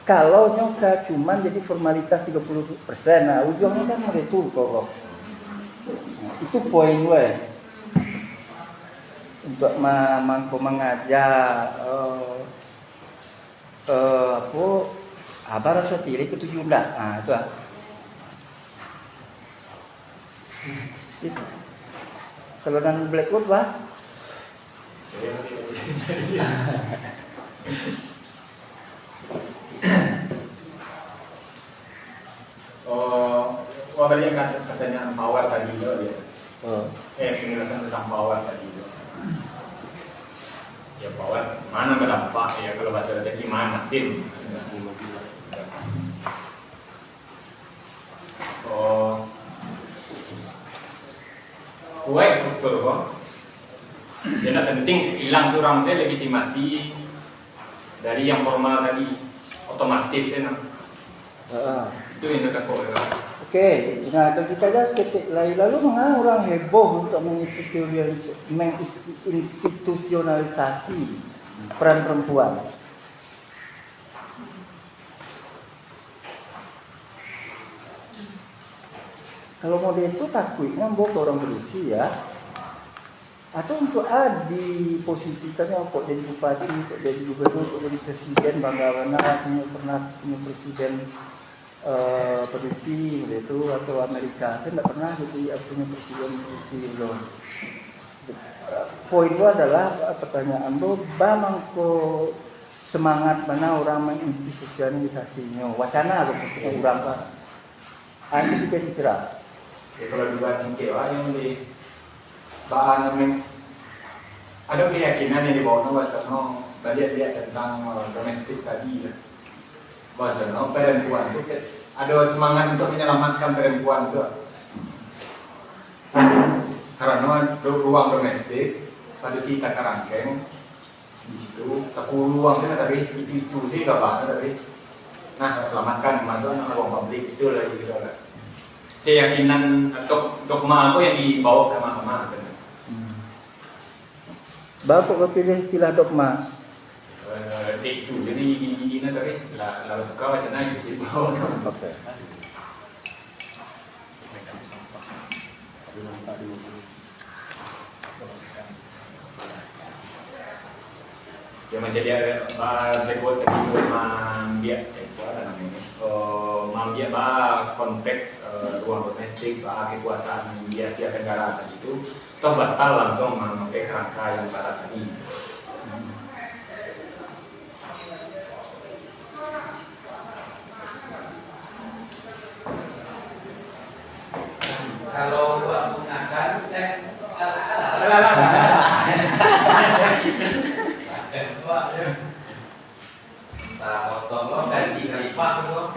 kalau nyoka cuman jadi formalitas 30%, nah ujungnya kan itu kok. Nah, itu poin gue. Untuk mengajak rasa tiri ketujuh enggak. Nah, itu. Kalau dan Blackwood bah. Balik katanya power tadi itu ya. Penjelasan tentang power tadi itu. Ya power mana berdampak ya kalau bahasa tadi mana mesin. Kuat struktur kok. Jadi penting hilang surang saya legitimasi dari yang formal tadi otomatis ya. Itu yang dekat kok. Oke, nah kalau kita lihat sedikit lalu mengapa orang heboh untuk menginstitusionalisasi peran perempuan? Kalau model itu takutnya buat orang berisi ya, atau untuk diposisikannya kok jadi bupati, kok jadi gubernur, kok jadi presiden, bangga-bangga pernah punya presiden produksi itu atau Amerika. Saya tidak pernah jadi punya presiden produksi loh. Poin itu adalah pertanyaan lo, bangko semangat mana orang menginstitusionalisasinya, wacana atau orang kan? Anda juga diserah. Ya, kalau dibuat singkir yang di bahan ada keyakinan yang dibawa bahasa tadi dia tentang domestik tadi ya. Bahasa perempuan itu ada semangat untuk menyelamatkan perempuan itu. Karena ruang domestik pada si tak rangkeng di situ tak ruang sana tapi itu sih gak apa tapi selamatkan masuk ruang publik itu lagi gitu lah. Keyakinan atau dogma itu yang dibawa ke mana-mana kan. Bapak kepilih istilah dogma. Itu jadi ini tadi lalu suka wacana itu di bawah. Oke. Ya menjadi berbuat tadi buat mambiak itu ada namanya. Mambiak konteks ruang domestik kekuasaan di Asia Tenggara tadi itu toh batal langsung memakai kerangka yang barat tadi. Kalau buat menggunakan potong lo gaji lipat lo.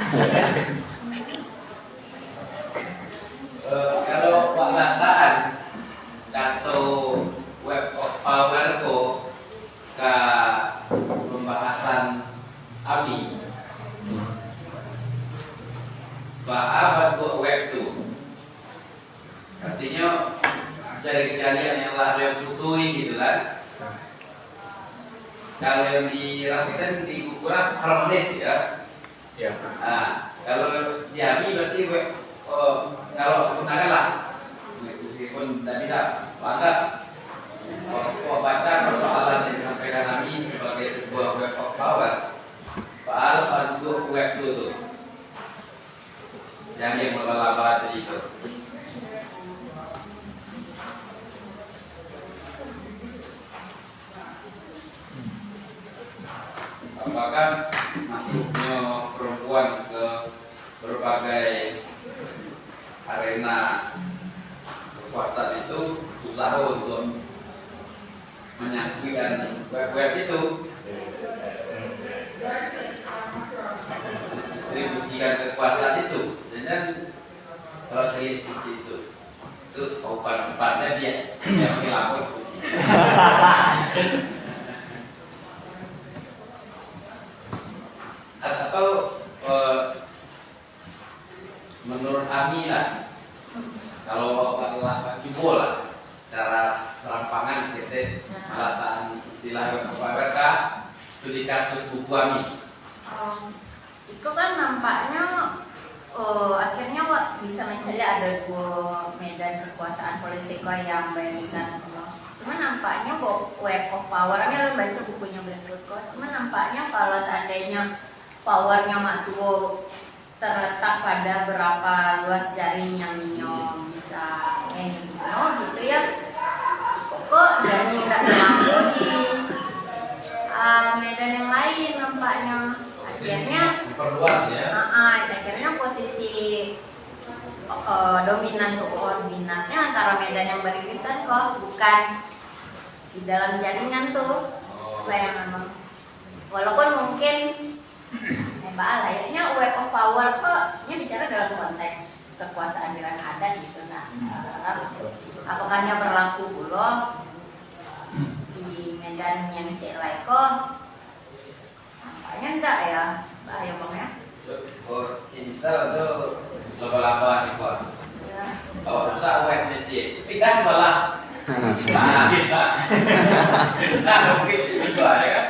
Kalau pengataan atau web of power ko ke pembahasan AMI bahwa buat web tu artinya dari kejadian yang lah yang futuri gitu kan. Kalau yang dirapikan di ukuran harmonis ya. Ya. Nah, kalau di AMI berarti kalau gunakanlah meskipun tidak bisa anggap baca persoalan yang disampaikan AMI sebagai sebuah web of power. Soal untuk web itu yang melabah tadi itu. Apakah masuknya perempuan ke berbagai arena kekuasaan itu usaha untuk menyangkutkan web itu, distribusikan kekuasaan itu, dan kalau saya seperti itu tempatnya dia yang melapor seperti itu. Atau menurut kami lah, kalau jubol lah secara serampangan sedikit melataan istilah mereka studi kasus buku kami. Itu kan nampaknya akhirnya bisa mencari ada dua medan kekuasaan politik yang barisan. Cuma nampaknya web of power-nya lo baca bukunya Blackwood kok. Cuma nampaknya kalau seandainya powernya Matuo terletak pada berapa luas jaring yang Nyo bisa gitu ya. Kok jaring nggak berlaku di medan yang lain nampaknya. Akhirnya diperluas ya. Akhirnya posisi dominan subordinatnya antara medan yang beririsan kok bukan di dalam jaringan tuh. Yang memang walaupun mungkin layaknya web of power kok ini bicara dalam konteks kekuasaan di ranah adat gitu. Nah, apakahnya berlaku pula di medan yang lain kok? Nampaknya enggak ya, bahaya bang ya. Insya itu laba-laba sih pak. Kalau rusak webnya sih, tidak salah. Nah kita, mungkin itu ya kan.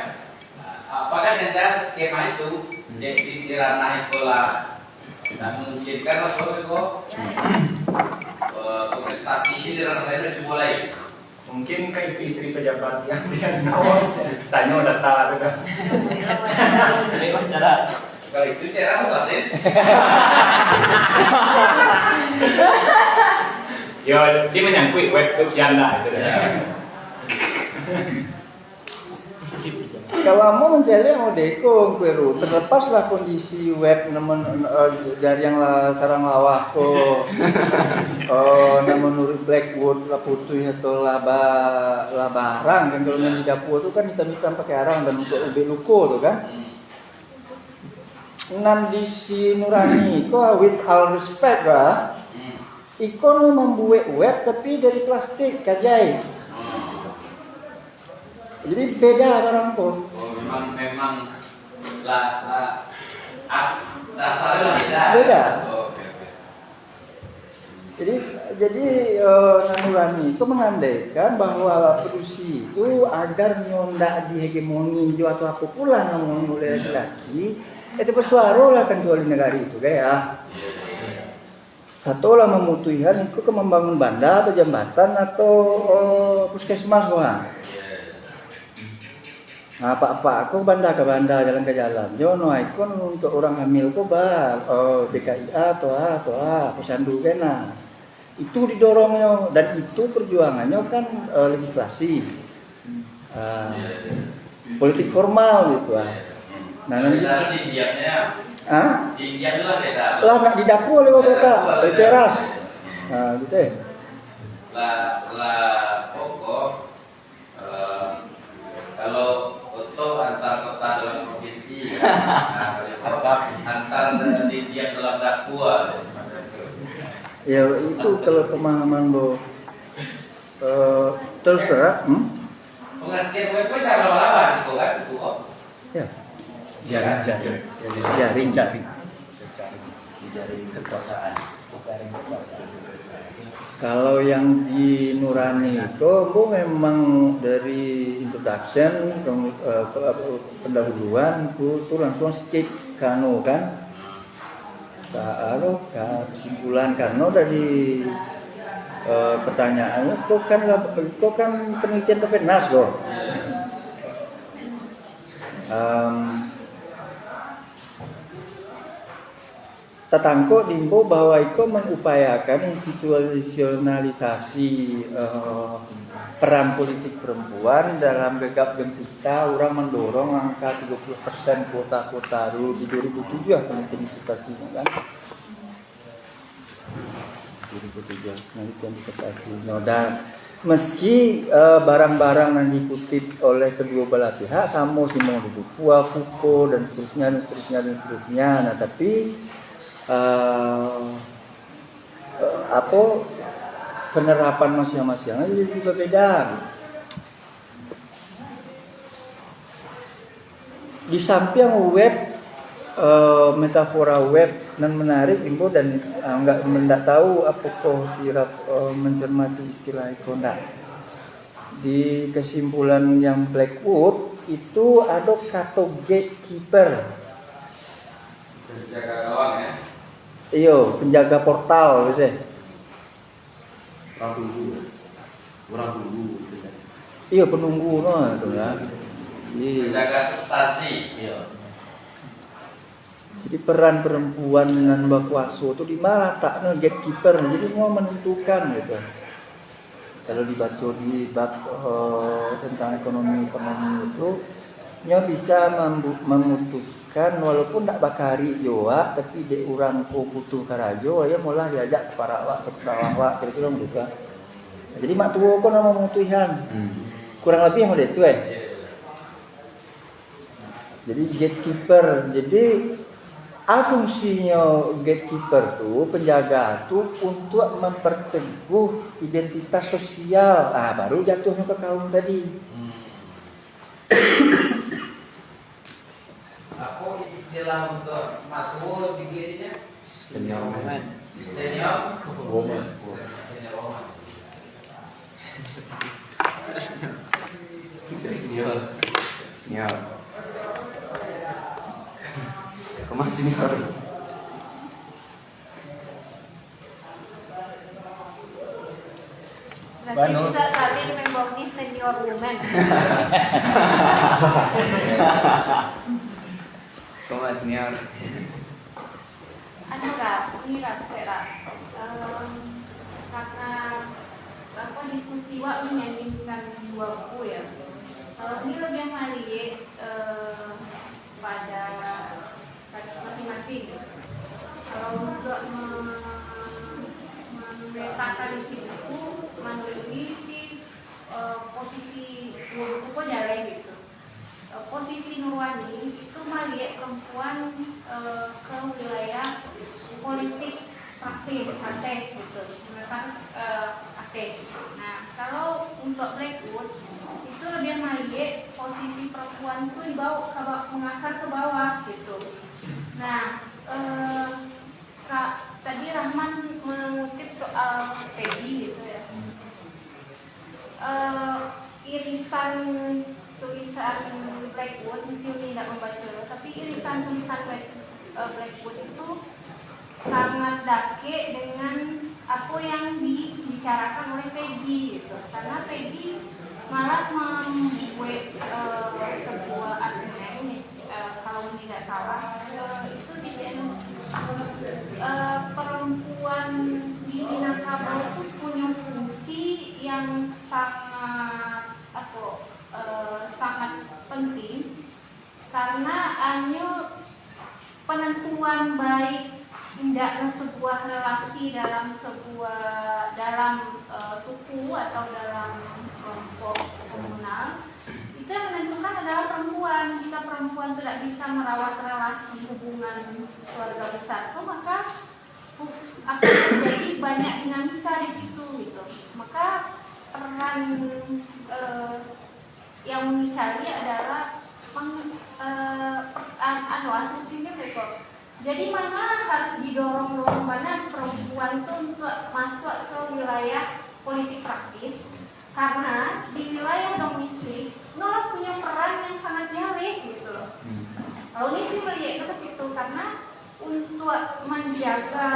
Apakah jangan skema itu di ranah pola dan memungkinkan maksudnya kok kontestasi ini di ranah lain sudah mulai. Mungkin ke istri-istri pejabat yang dia nawar tanya data itu kan. Kalau itu cara proses. Ya dia menyangkut web janda itu ya. Kalau mau mencari mau dekong Peru, terlepaslah kondisi web dari yang sarang lawak namun menurut Blackwood lah putih atau laba arang kan kalau yang di dapur itu kan hitam-hitam pakai arang dan untuk ubi luko tuh kan. Nan di si Nurani kok with all respect lah, ikon membuat web tapi dari plastik kajai. Jadi beda barang tuh. Memang dasarnya beda. Beda. Oke. Jadi Jadi Nurani itu mengandaikan bahwa produksi itu agar nyondak di hegemoni jo atau apa pula ngomong oleh laki-laki itu bersuara lah kan di negara itu kayak satu lah memutuhkan itu ke membangun bandar atau jembatan atau puskesmas wah. Nah, apa aku bandar ke bandar jalan ke jalan. Jono ikon untuk orang hamil kok BKIA atau pesandu kena. Itu didorongnya dan itu perjuangannya kan legislasi politik formal gitu nah nanti di Indianya di India lah beda lah nak di dapur lewat kota di teras nah gitu ya lah pokok kalau foto antar kota dalam provinsi antar di India dalam dakwah. Ya itu kalau pemahaman lo terus pengertian web cara lama sih kok kan itu kok. ya jaring kekuasaan. Kalau yang di Nurani itu memang dari introduction pendahuluan itu langsung skip kano kan. Kesimpulan karena dari pertanyaannya itu kan penelitian Kepenas loh. Tatangko dimbo bahwa itu mengupayakan institusionalisasi peran politik perempuan dalam gegap gempita orang mendorong angka 30% kuota dulu di 2007 penelitian disertasinya kan 2007 penelitian disertasi dan meski barang-barang yang dikutip oleh kedua belah pihak sama Simon de Beauvoir, Foucault dan seterusnya nah tapi penerapan masing-masing jadi berbeda. Di samping web metafora web dan menarik info dan nggak tahu apakah sirap mencermati istilah itu enggak. Di kesimpulan yang Blackwood itu ada kata gatekeeper. Penjaga gawang ya. Iyo, penjaga portal gitu. Orang dulu gitu kan. Iya penunggu itu ya. Penjaga substansi. Iya. Jadi peran perempuan dan bakwaso itu di mana taknya gatekeeper. Jadi mau menentukan gitu. Kalau dibaca di bab tentang ekonomi itu, nya bisa memutuskan walaupun tak bakari joa, tapi de orang butuh karajo, ya mulai diajak para awak kira-kira gitu. Jadi mak tua kok nama memutuskan. Kurang lebih yang itu Jadi gatekeeper. Jadi fungsinya gatekeeper tuh penjaga tuh untuk memperteguh identitas sosial. Baru jatuhnya ke kaum tadi. Apa istilah untuk makmur di dirinya? Senior woman. Senior woman. Senior. Kemana senior? Berarti bisa saling membawahi senior woman. Kemana senior? Anu Kak, ini Kak, karena diskusi wak menyanyikan dua buku ya. Kalau ini lebih mali pada masing-masing. Kalau untuk memetakan isi buku, meneliti posisi dua buku pun jalan gitu. Posisi Nurwani itu melihat perempuan ke wilayah politik praktis gitu, memang aktif. Nah, kalau untuk Blackwood itu lebih melihat posisi perempuan itu dibawa ke mengakar ke bawah gitu. Nah, Kak tadi Rahman mengutip soal PB tulisan Blackwood, meskipun tidak membaca, tapi irisan tulisan Blackwood itu sangat dake dengan apa yang dibicarakan oleh Peggy gitu. Karena Peggy malah membuat sebuah argumen, kalau tidak salah, itu di perempuan di Minangkabau itu punya fungsi yang sangat sangat penting, karena hanya penentuan baik tidaknya sebuah relasi dalam suku atau dalam kelompok komunal, itu yang menentukan adalah perempuan. Jika perempuan tidak bisa merawat relasi hubungan keluarga besar itu, maka akan terjadi banyak dinamika di situ gitu. Maka peran yang mencari adalah asumsinya betul. Jadi mana harus didorong mana perempuan itu untuk masuk ke wilayah politik praktis, karena di wilayah domestik Nola punya peran yang sangat nyali gitu. Kalau ini sih melihatnya ke situ, karena untuk menjaga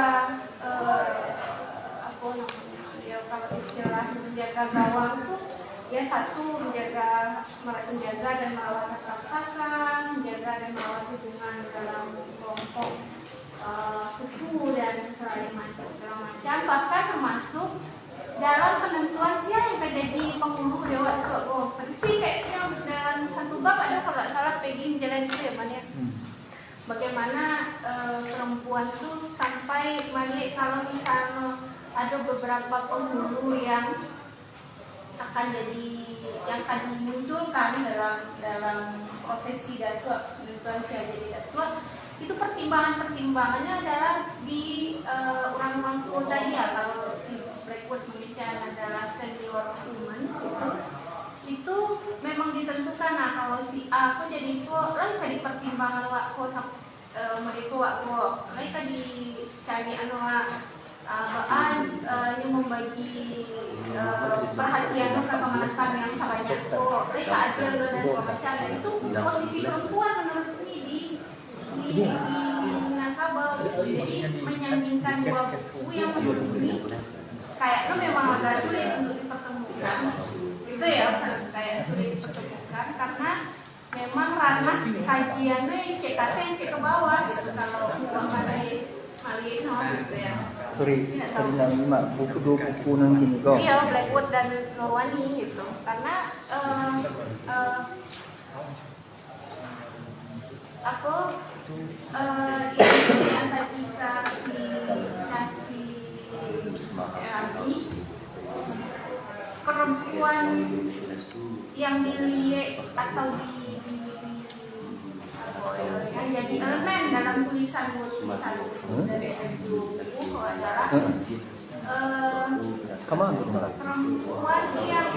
kalau istilah menjaga gawang itu ya satu, menjaga dan merawat kakak, menjaga dan merawat hubungan dalam kelompok suku dan segala macam, bahkan termasuk dalam penentuan siapa yang menjadi penghulu dewan keagama. Tapi sih kayaknya dalam satu bab ada kalau tidak salah Peggy menjalani itu ya Man ya. Bagaimana perempuan itu sampai balik kalau misalnya ada beberapa penghulu yang akan dimunculkan dalam prosesi datuk, penentuan siapa jadi datuk, itu pertimbangannya adalah di orang-orang tua tadi ya. Kalau si Blackwood membicara adalah senior woman itu memang ditentukan. Nah kalau si A aku jadi kok lalu tadi pertimbangan waktu mereka waktu mereka dicari yang membagi perhatian ke kemanasan yang sebanyak kok mereka adil dan semacam, itu posisi perempuan menurut ini di Minangkabau. Jadi menyandingkan dua buku yang menurut ini kayaknya memang agak sulit untuk dipertemukan itu ya, kayak sulit dipertemukan karena memang ranah kajiannya CKT yang ke bawah gitu. Kalau mengenai Malino gitu ya. Sorry, tadi nang dua buku nang gini kok. Iya, Blackwood dan Nurwani gitu. Karena aku ini tadi kasih lagi perempuan yang dilihat atau yang jadi elemen dalam tulisan dari buku adalah perempuan yang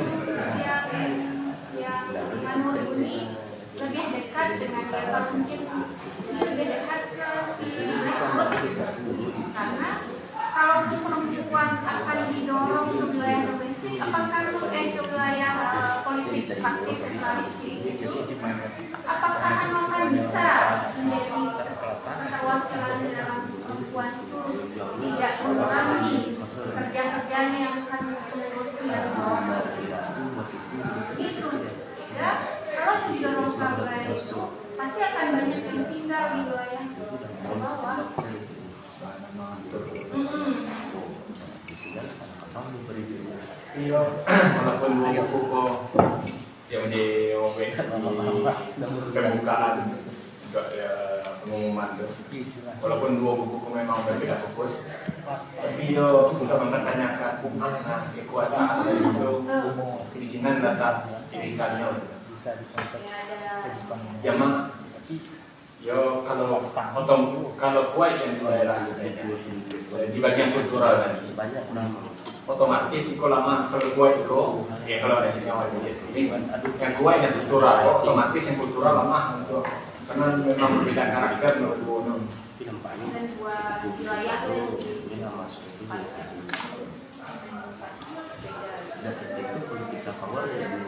menurut ini lebih dekat dengan dia, mungkin lebih dekat ke si karena kalau perempuan akan didorong ke wilayah domestik, apakah ke wilayah politik praktis itu, apakah akan bisa menjadi perwakilan dalam perempuan itu tidak mengurangi kerja-kerjanya yang akan mengurusi dan bawah itu ya. Kalau didorong ke wilayah itu pasti akan banyak yang tinggal di wilayah bawah. Iya, walaupun dua buku kok yang di pembukaan juga ya pengumuman tuh. Walaupun dua buku memang berbeda fokus, tapi yo untuk mempertanyakan kekuasaan dari itu di sini letak irisannya. Ya mah, yo kalau kuat yang di daerah di bagian kultural tadi banyak otomatis kalau lama kalau kuat itu ya kalau ada senyawa di sini yang kuat yang kultural otomatis yang kultural lama untuk karena memang berbeda karakter menurut dan dua wilayah itu politik power ya.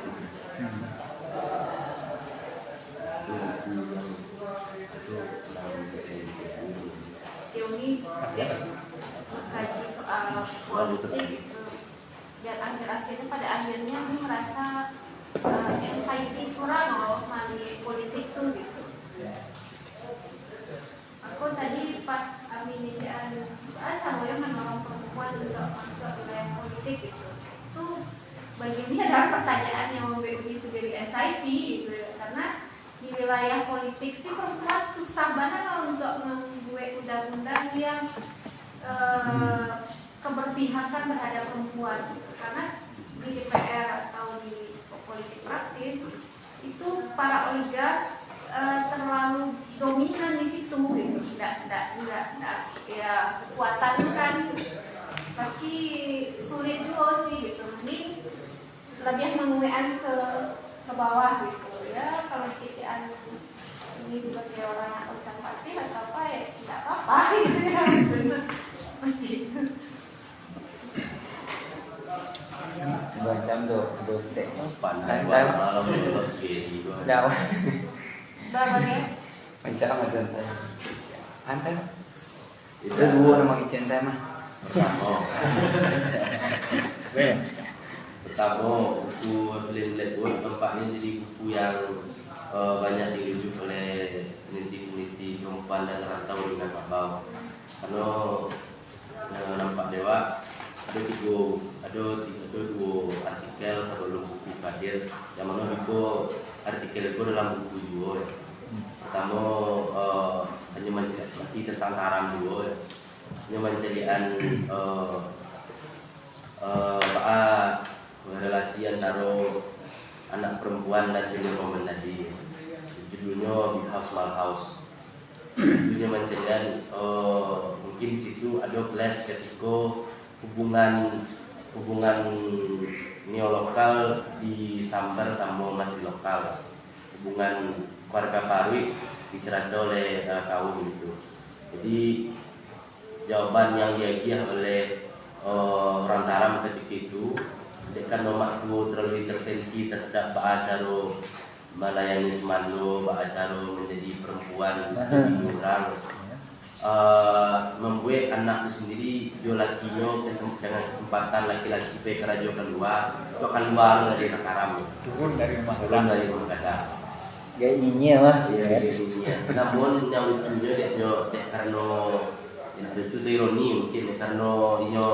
akhirnya aku merasa anxiety kurang loh mali politik tuh gitu. Aku tadi pas kami nitian sama yang menolong perempuan untuk masuk wilayah politik gitu. Itu bagi ini adalah pertanyaan yang membuat sendiri anxiety gitu ya. Karena di wilayah politik sih perempuan susah banget loh untuk membuat undang-undang yang keberpihakan terhadap perempuan gitu. Karena di DPR atau di politik praktis itu para oligark terlalu dominan di situ gitu, tidak ya kekuatan kan pasti sulit juga sih gitu. Ini lebih menguatkan ke bawah gitu ya. Kalau kecaan ini sebagai orang konservatif atau apa ya tidak apa-apa gitu ya, seperti itu. Macam do step. Pandai Santai, Mas. malam ini Dah. Berapa ya? Macam santai. Santai. Itu dua nama santai mah. Pertama, buku Evelyn Ledwood tempatnya jadi buku yang banyak dirujuk oleh peneliti-peneliti perempuan dan rantau di Minangkabau. Karena nampak dewa ada dua artikel sebelum buku hadir, yang mana itu artikel itu dalam buku juga. Pertama hanya masih tentang haram juga, hanya mencarian relasi antara anak perempuan dan single woman tadi. Judulnya Big House Small House. Judulnya mencarian mungkin di situ ada clash ketika hubungan neolokal disambar sama mati lokal, hubungan keluarga Parwi diceracah oleh kaum itu. Jadi jawaban yang diagih oleh orang Taram ketika itu, dekat nomor itu terlalu intervensi terhadap acara melayani semando, acara menjadi perempuan, menjadi orang. Membuat anak itu sendiri dia lakinya dengan kesempatan laki-laki supaya kerja keluar dari Taram, Turun dari rumah turun dari rumah kadang. Kayak ininya lah. Iya, namun yang lucunya dia karena yang lucu itu ironi mungkin karena dia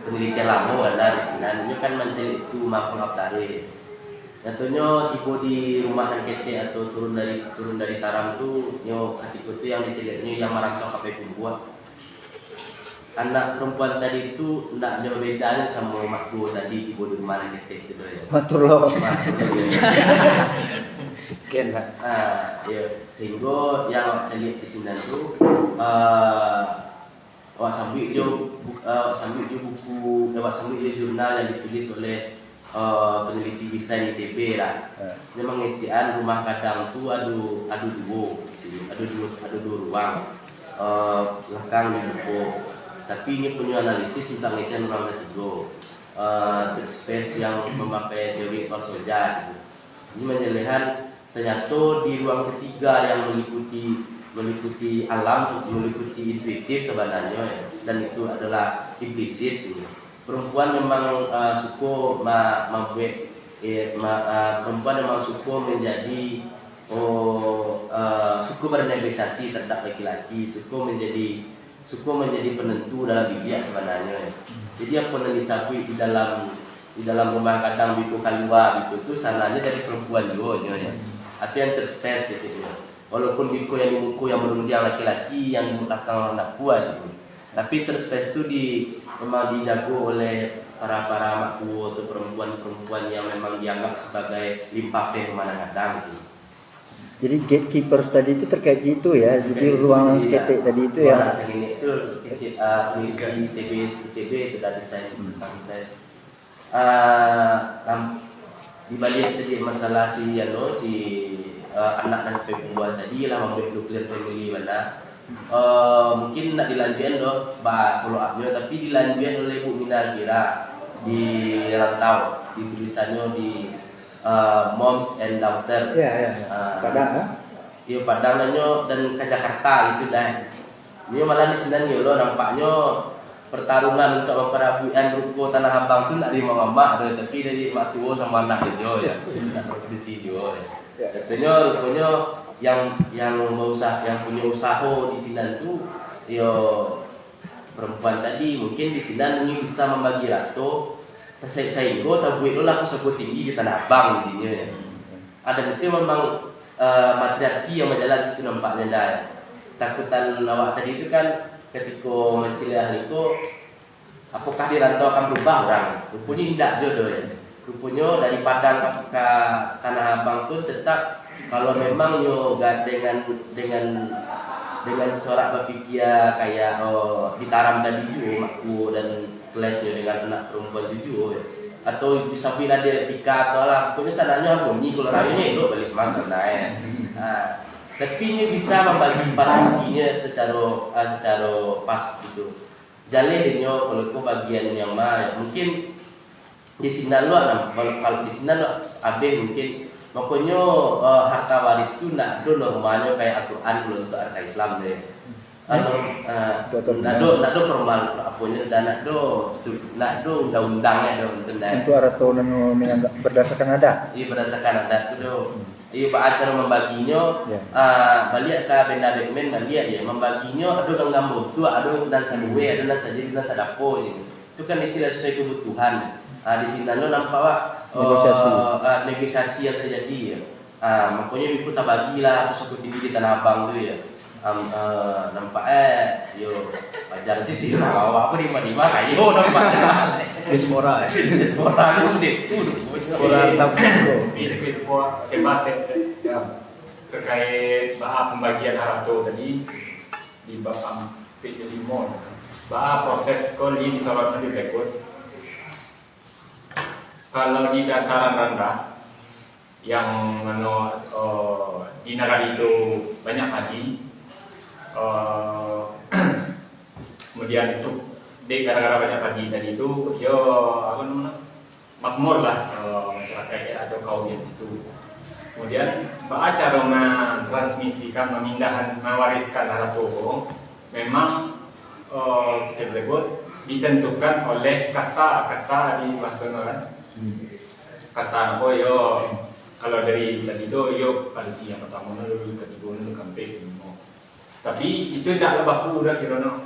penelitian lama ada di sini. Dia kan mencari itu makhluk abtari. Contohnya tiba di rumah kete atau turun dari Taram tu, nyo ketika itu yang dicelihatnya yang merantau KP Pembuat. Anak perempuan tadi itu tidak jauh bedanya sama makhluk tadi tiba di rumah kete itu ya. Matur lo. Sekian Pak. Ya, sehingga yang celihat di sini tu, sambil jurnal yang ditulis oleh peneliti desain ITB lah. Memang ngecian rumah kadang tu ada dua ruang belakang di buku. Tapi ini punya analisis tentang ngecian ruang ketiga, space yang memakai teori Solja. Ini menjelaskan ternyata di ruang ketiga yang meliputi alam, meliputi intuitif sebenarnya, dan itu adalah implisit. Perempuan memang perempuan memang suka menjadi suka bernegosiasi terhadap laki-laki, suka menjadi penentu dalam bibiak sebenarnya. Jadi apa yang disakui di dalam rumah kadang biku kalua biku itu salahnya dari perempuan juga ya. Atau yang terspace gitu ya. Walaupun biku yang di buku yang menunjang laki-laki yang di belakang anak kuat gitu. Tapi terspace itu memang dijago oleh para makku atau perempuan yang memang dianggap sebagai limpah rumah kadang gitu. Jadi gatekeepers tadi itu terkait itu ya. Jadi ruang sketek tadi itu ya. Ruang ini itu ITB itu dari saya. Di balik tadi masalah si anak dan pembuat tadi lah membuat nuclear family mana. Mungkin nak dilanjutkan follow up-nya, tapi dilanjutkan oleh Bu Mina Alvira di Rantau, di tulisannya di Moms and Daughter. Padang Iya Padang dan ke Jakarta itu dah. Ini malah di sini lo nampaknya pertarungan untuk memperabuian ruko Tanah Abang tu nak dari mama tapi dari mak tua sama anak jo ya. Nak kompetisi jo ya. Rupanya yang punya usaha di sini tu yo perempuan tadi mungkin di sini ini bisa membagi rato saya go tabuit lo lah aku tinggi di Tanah Abang intinya ya. Ada itu memang matriarki yang berjalan situ nampaknya dah. Takutan awak tadi itu kan ketika mencilih itu apakah di rantau akan berubah orang? Rupanya tidak jodoh ya. Rupanya dari Padang ke Tanah Abang tu tetap kalau memang yo dengan corak berpikir kayak ditaram tadi juga makku dan kelasnya dengan anak perempuan juga ya. Atau bisa bila dia etika atau lah pokoknya sananya harmoni kalau rayanya itu balik masalah ya. Tapi ini bisa membagi parasinya secara pas gitu. Jalannya kalau itu bagian yang mana mungkin di sini kalau di sini abe mungkin makanya harta waris itu nak do normalnya kayak Al-Quran kalau untuk harta Islam deh. Nak do formal apanya dan nak do undang-undangnya do tendai. Itu harta yang berdasarkan adat. Iya berdasarkan adat itu do. Iya pak cara membaginya balik ke benda bekmen balik ya membaginya ada yang gambar tu ada dan sadue ada dan saja dan sadapo gitu. Itu kan istilah sesuai kebutuhan. Di sini lo nampak negosiasi yang terjadi ya. Makanya aku tak bagilah aku sebut di Tanah Abang tu ya. Nampak yo wajar sih awak apa di mana kayu nampak Diaspora diaspora tu deh Diaspora Tabseko. Itu sebab terkait pembagian harta tadi di bab 5 proses koli disorot di berikut. Kalau di dataran rendah yang di negara itu banyak padi, kemudian itu gara-gara banyak padi tadi itu, yo makmur lah masyarakat atau kaum di situ. Kemudian cara mentransmisikan, mewariskan harta memang kita sebut ditentukan oleh kasta di bahasa kan. Kasta apa yo kalau dari tadi itu yo palsi yang pertama dulu ketiga dulu kampe tapi itu tidak baku udah kirono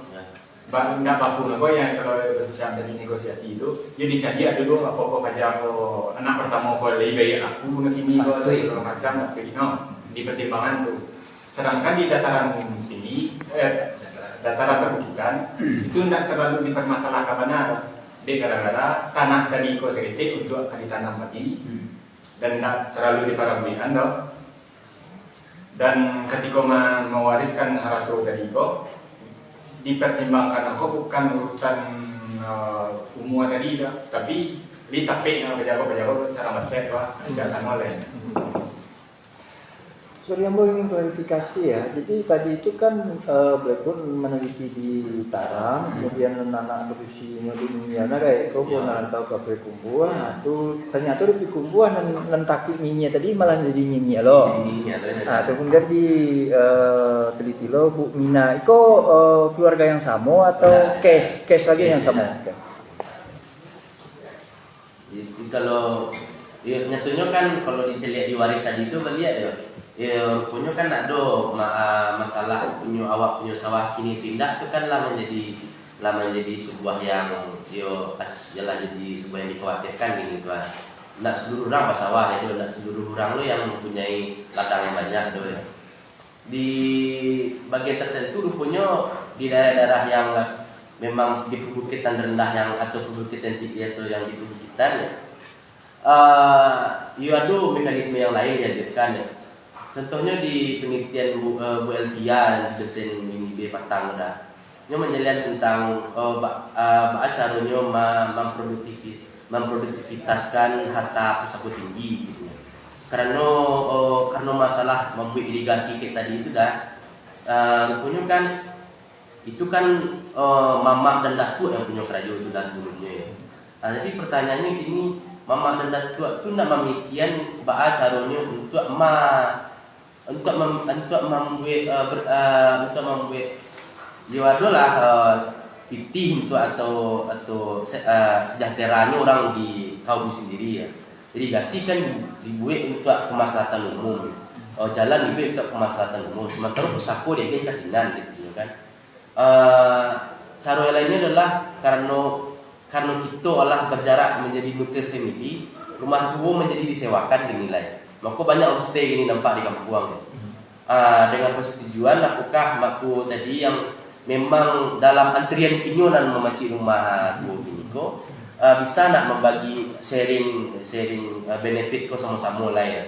tidak baku apa yang kalau bersama tadi negosiasi itu dia dicari dulu apa pajak anak pertama kalau lebih baik aku kini kalau macam di pertimbangan tuh sedangkan di dataran tinggi dataran perbukitan itu tidak terlalu dipermasalahkan benar. Gara-gara tanah tadi kau seketik untuk akan ditanam padi dan tidak terlalu diparabuikan dong. Dan ketika mewariskan harta tadi kau dipertimbangkan aku bukan urutan umur tadi tapi ditapik yang pejabat secara macet tidak oleh. Sorry, Ambo ingin klarifikasi ya. Jadi tadi itu kan Blackburn meneliti di Taram, kemudian anak berusia di Minyana kayak kau pernah tahu kafe kumpuan, itu ternyata di kumpuan dan takut minyak tadi malah jadi minyak loh. Nah, kemudian di teliti lo Bu Mina, itu keluarga yang sama atau case lagi yang sama? Kalau nyatunya kan kalau diceliak di waris tadi itu beliau punya kan ada masalah punya awak punya sawah kini tindak itu kan lah menjadi sebuah yang ialah jadi sebuah yang dikhawatirkan gini tuan. Tidak seluruh orang sawah itu, tidak seluruh orang lo yang mempunyai ladang yang banyak tu ya. Di bagian tertentu rupanya di daerah-daerah yang memang di perbukitan rendah yang atau perbukitan tinggi atau yang di perbukitan ya ada mekanisme yang lain yang dihadirkan ya. Contohnya di penelitian Bu Elvia dosen UNIB Patang dah. Dia menjelaskan tentang caranya memproduktivitaskan harta pusaka tinggi gitu. Karena masalah membuat irigasi kita tadi itu dah rupanya kan itu kan mamah dan datuk yang punya kerajaan itu dah sebelumnya. Jadi pertanyaannya gini, mamah dan datuk itu nak memikirkan caranya untuk membuat ya adalah pipih untuk atau sejahteranya orang di kaum sendiri ya. Irigasi kan dibuat untuk kemaslahatan umum, jalan dibuat untuk kemaslahatan umum. Sementara pusako dia kan kasinan gitu kan. Cara yang lainnya adalah karena kita olah berjarak menjadi nuclear family, rumah tua menjadi disewakan dinilai. Maka banyak homestay ini nampak di kampung. Dengan persetujuan apakah maku tadi yang memang dalam antrian pinyonan memaci rumah tua ini kok bisa nak membagi sharing benefit ko sama-sama lah ya.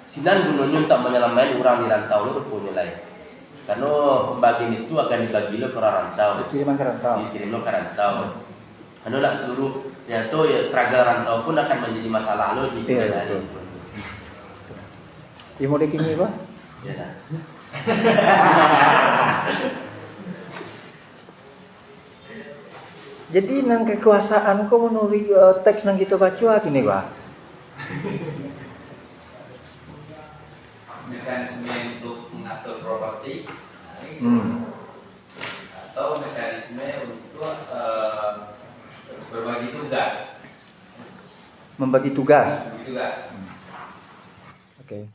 Sinan gunanya untuk menyelamatkan orang di rantau lo punya lah ya. Karena pembagian itu akan dibagi lo ke orang rantau. Dikirim ke rantau. Dikirim lo ke rantau. Karena nak seluruh ya tuh ya struggle rantau pun akan menjadi masalah lo di Iya, kemudian betul. Mau dikini Pak? Ya dah. Jadi nang kekuasaan kok menurut teks nang kita baca gini Pak. Mekanisme untuk mengatur properti atau mekanisme untuk berbagi tugas. Membagi tugas. Berbagi tugas. Oke.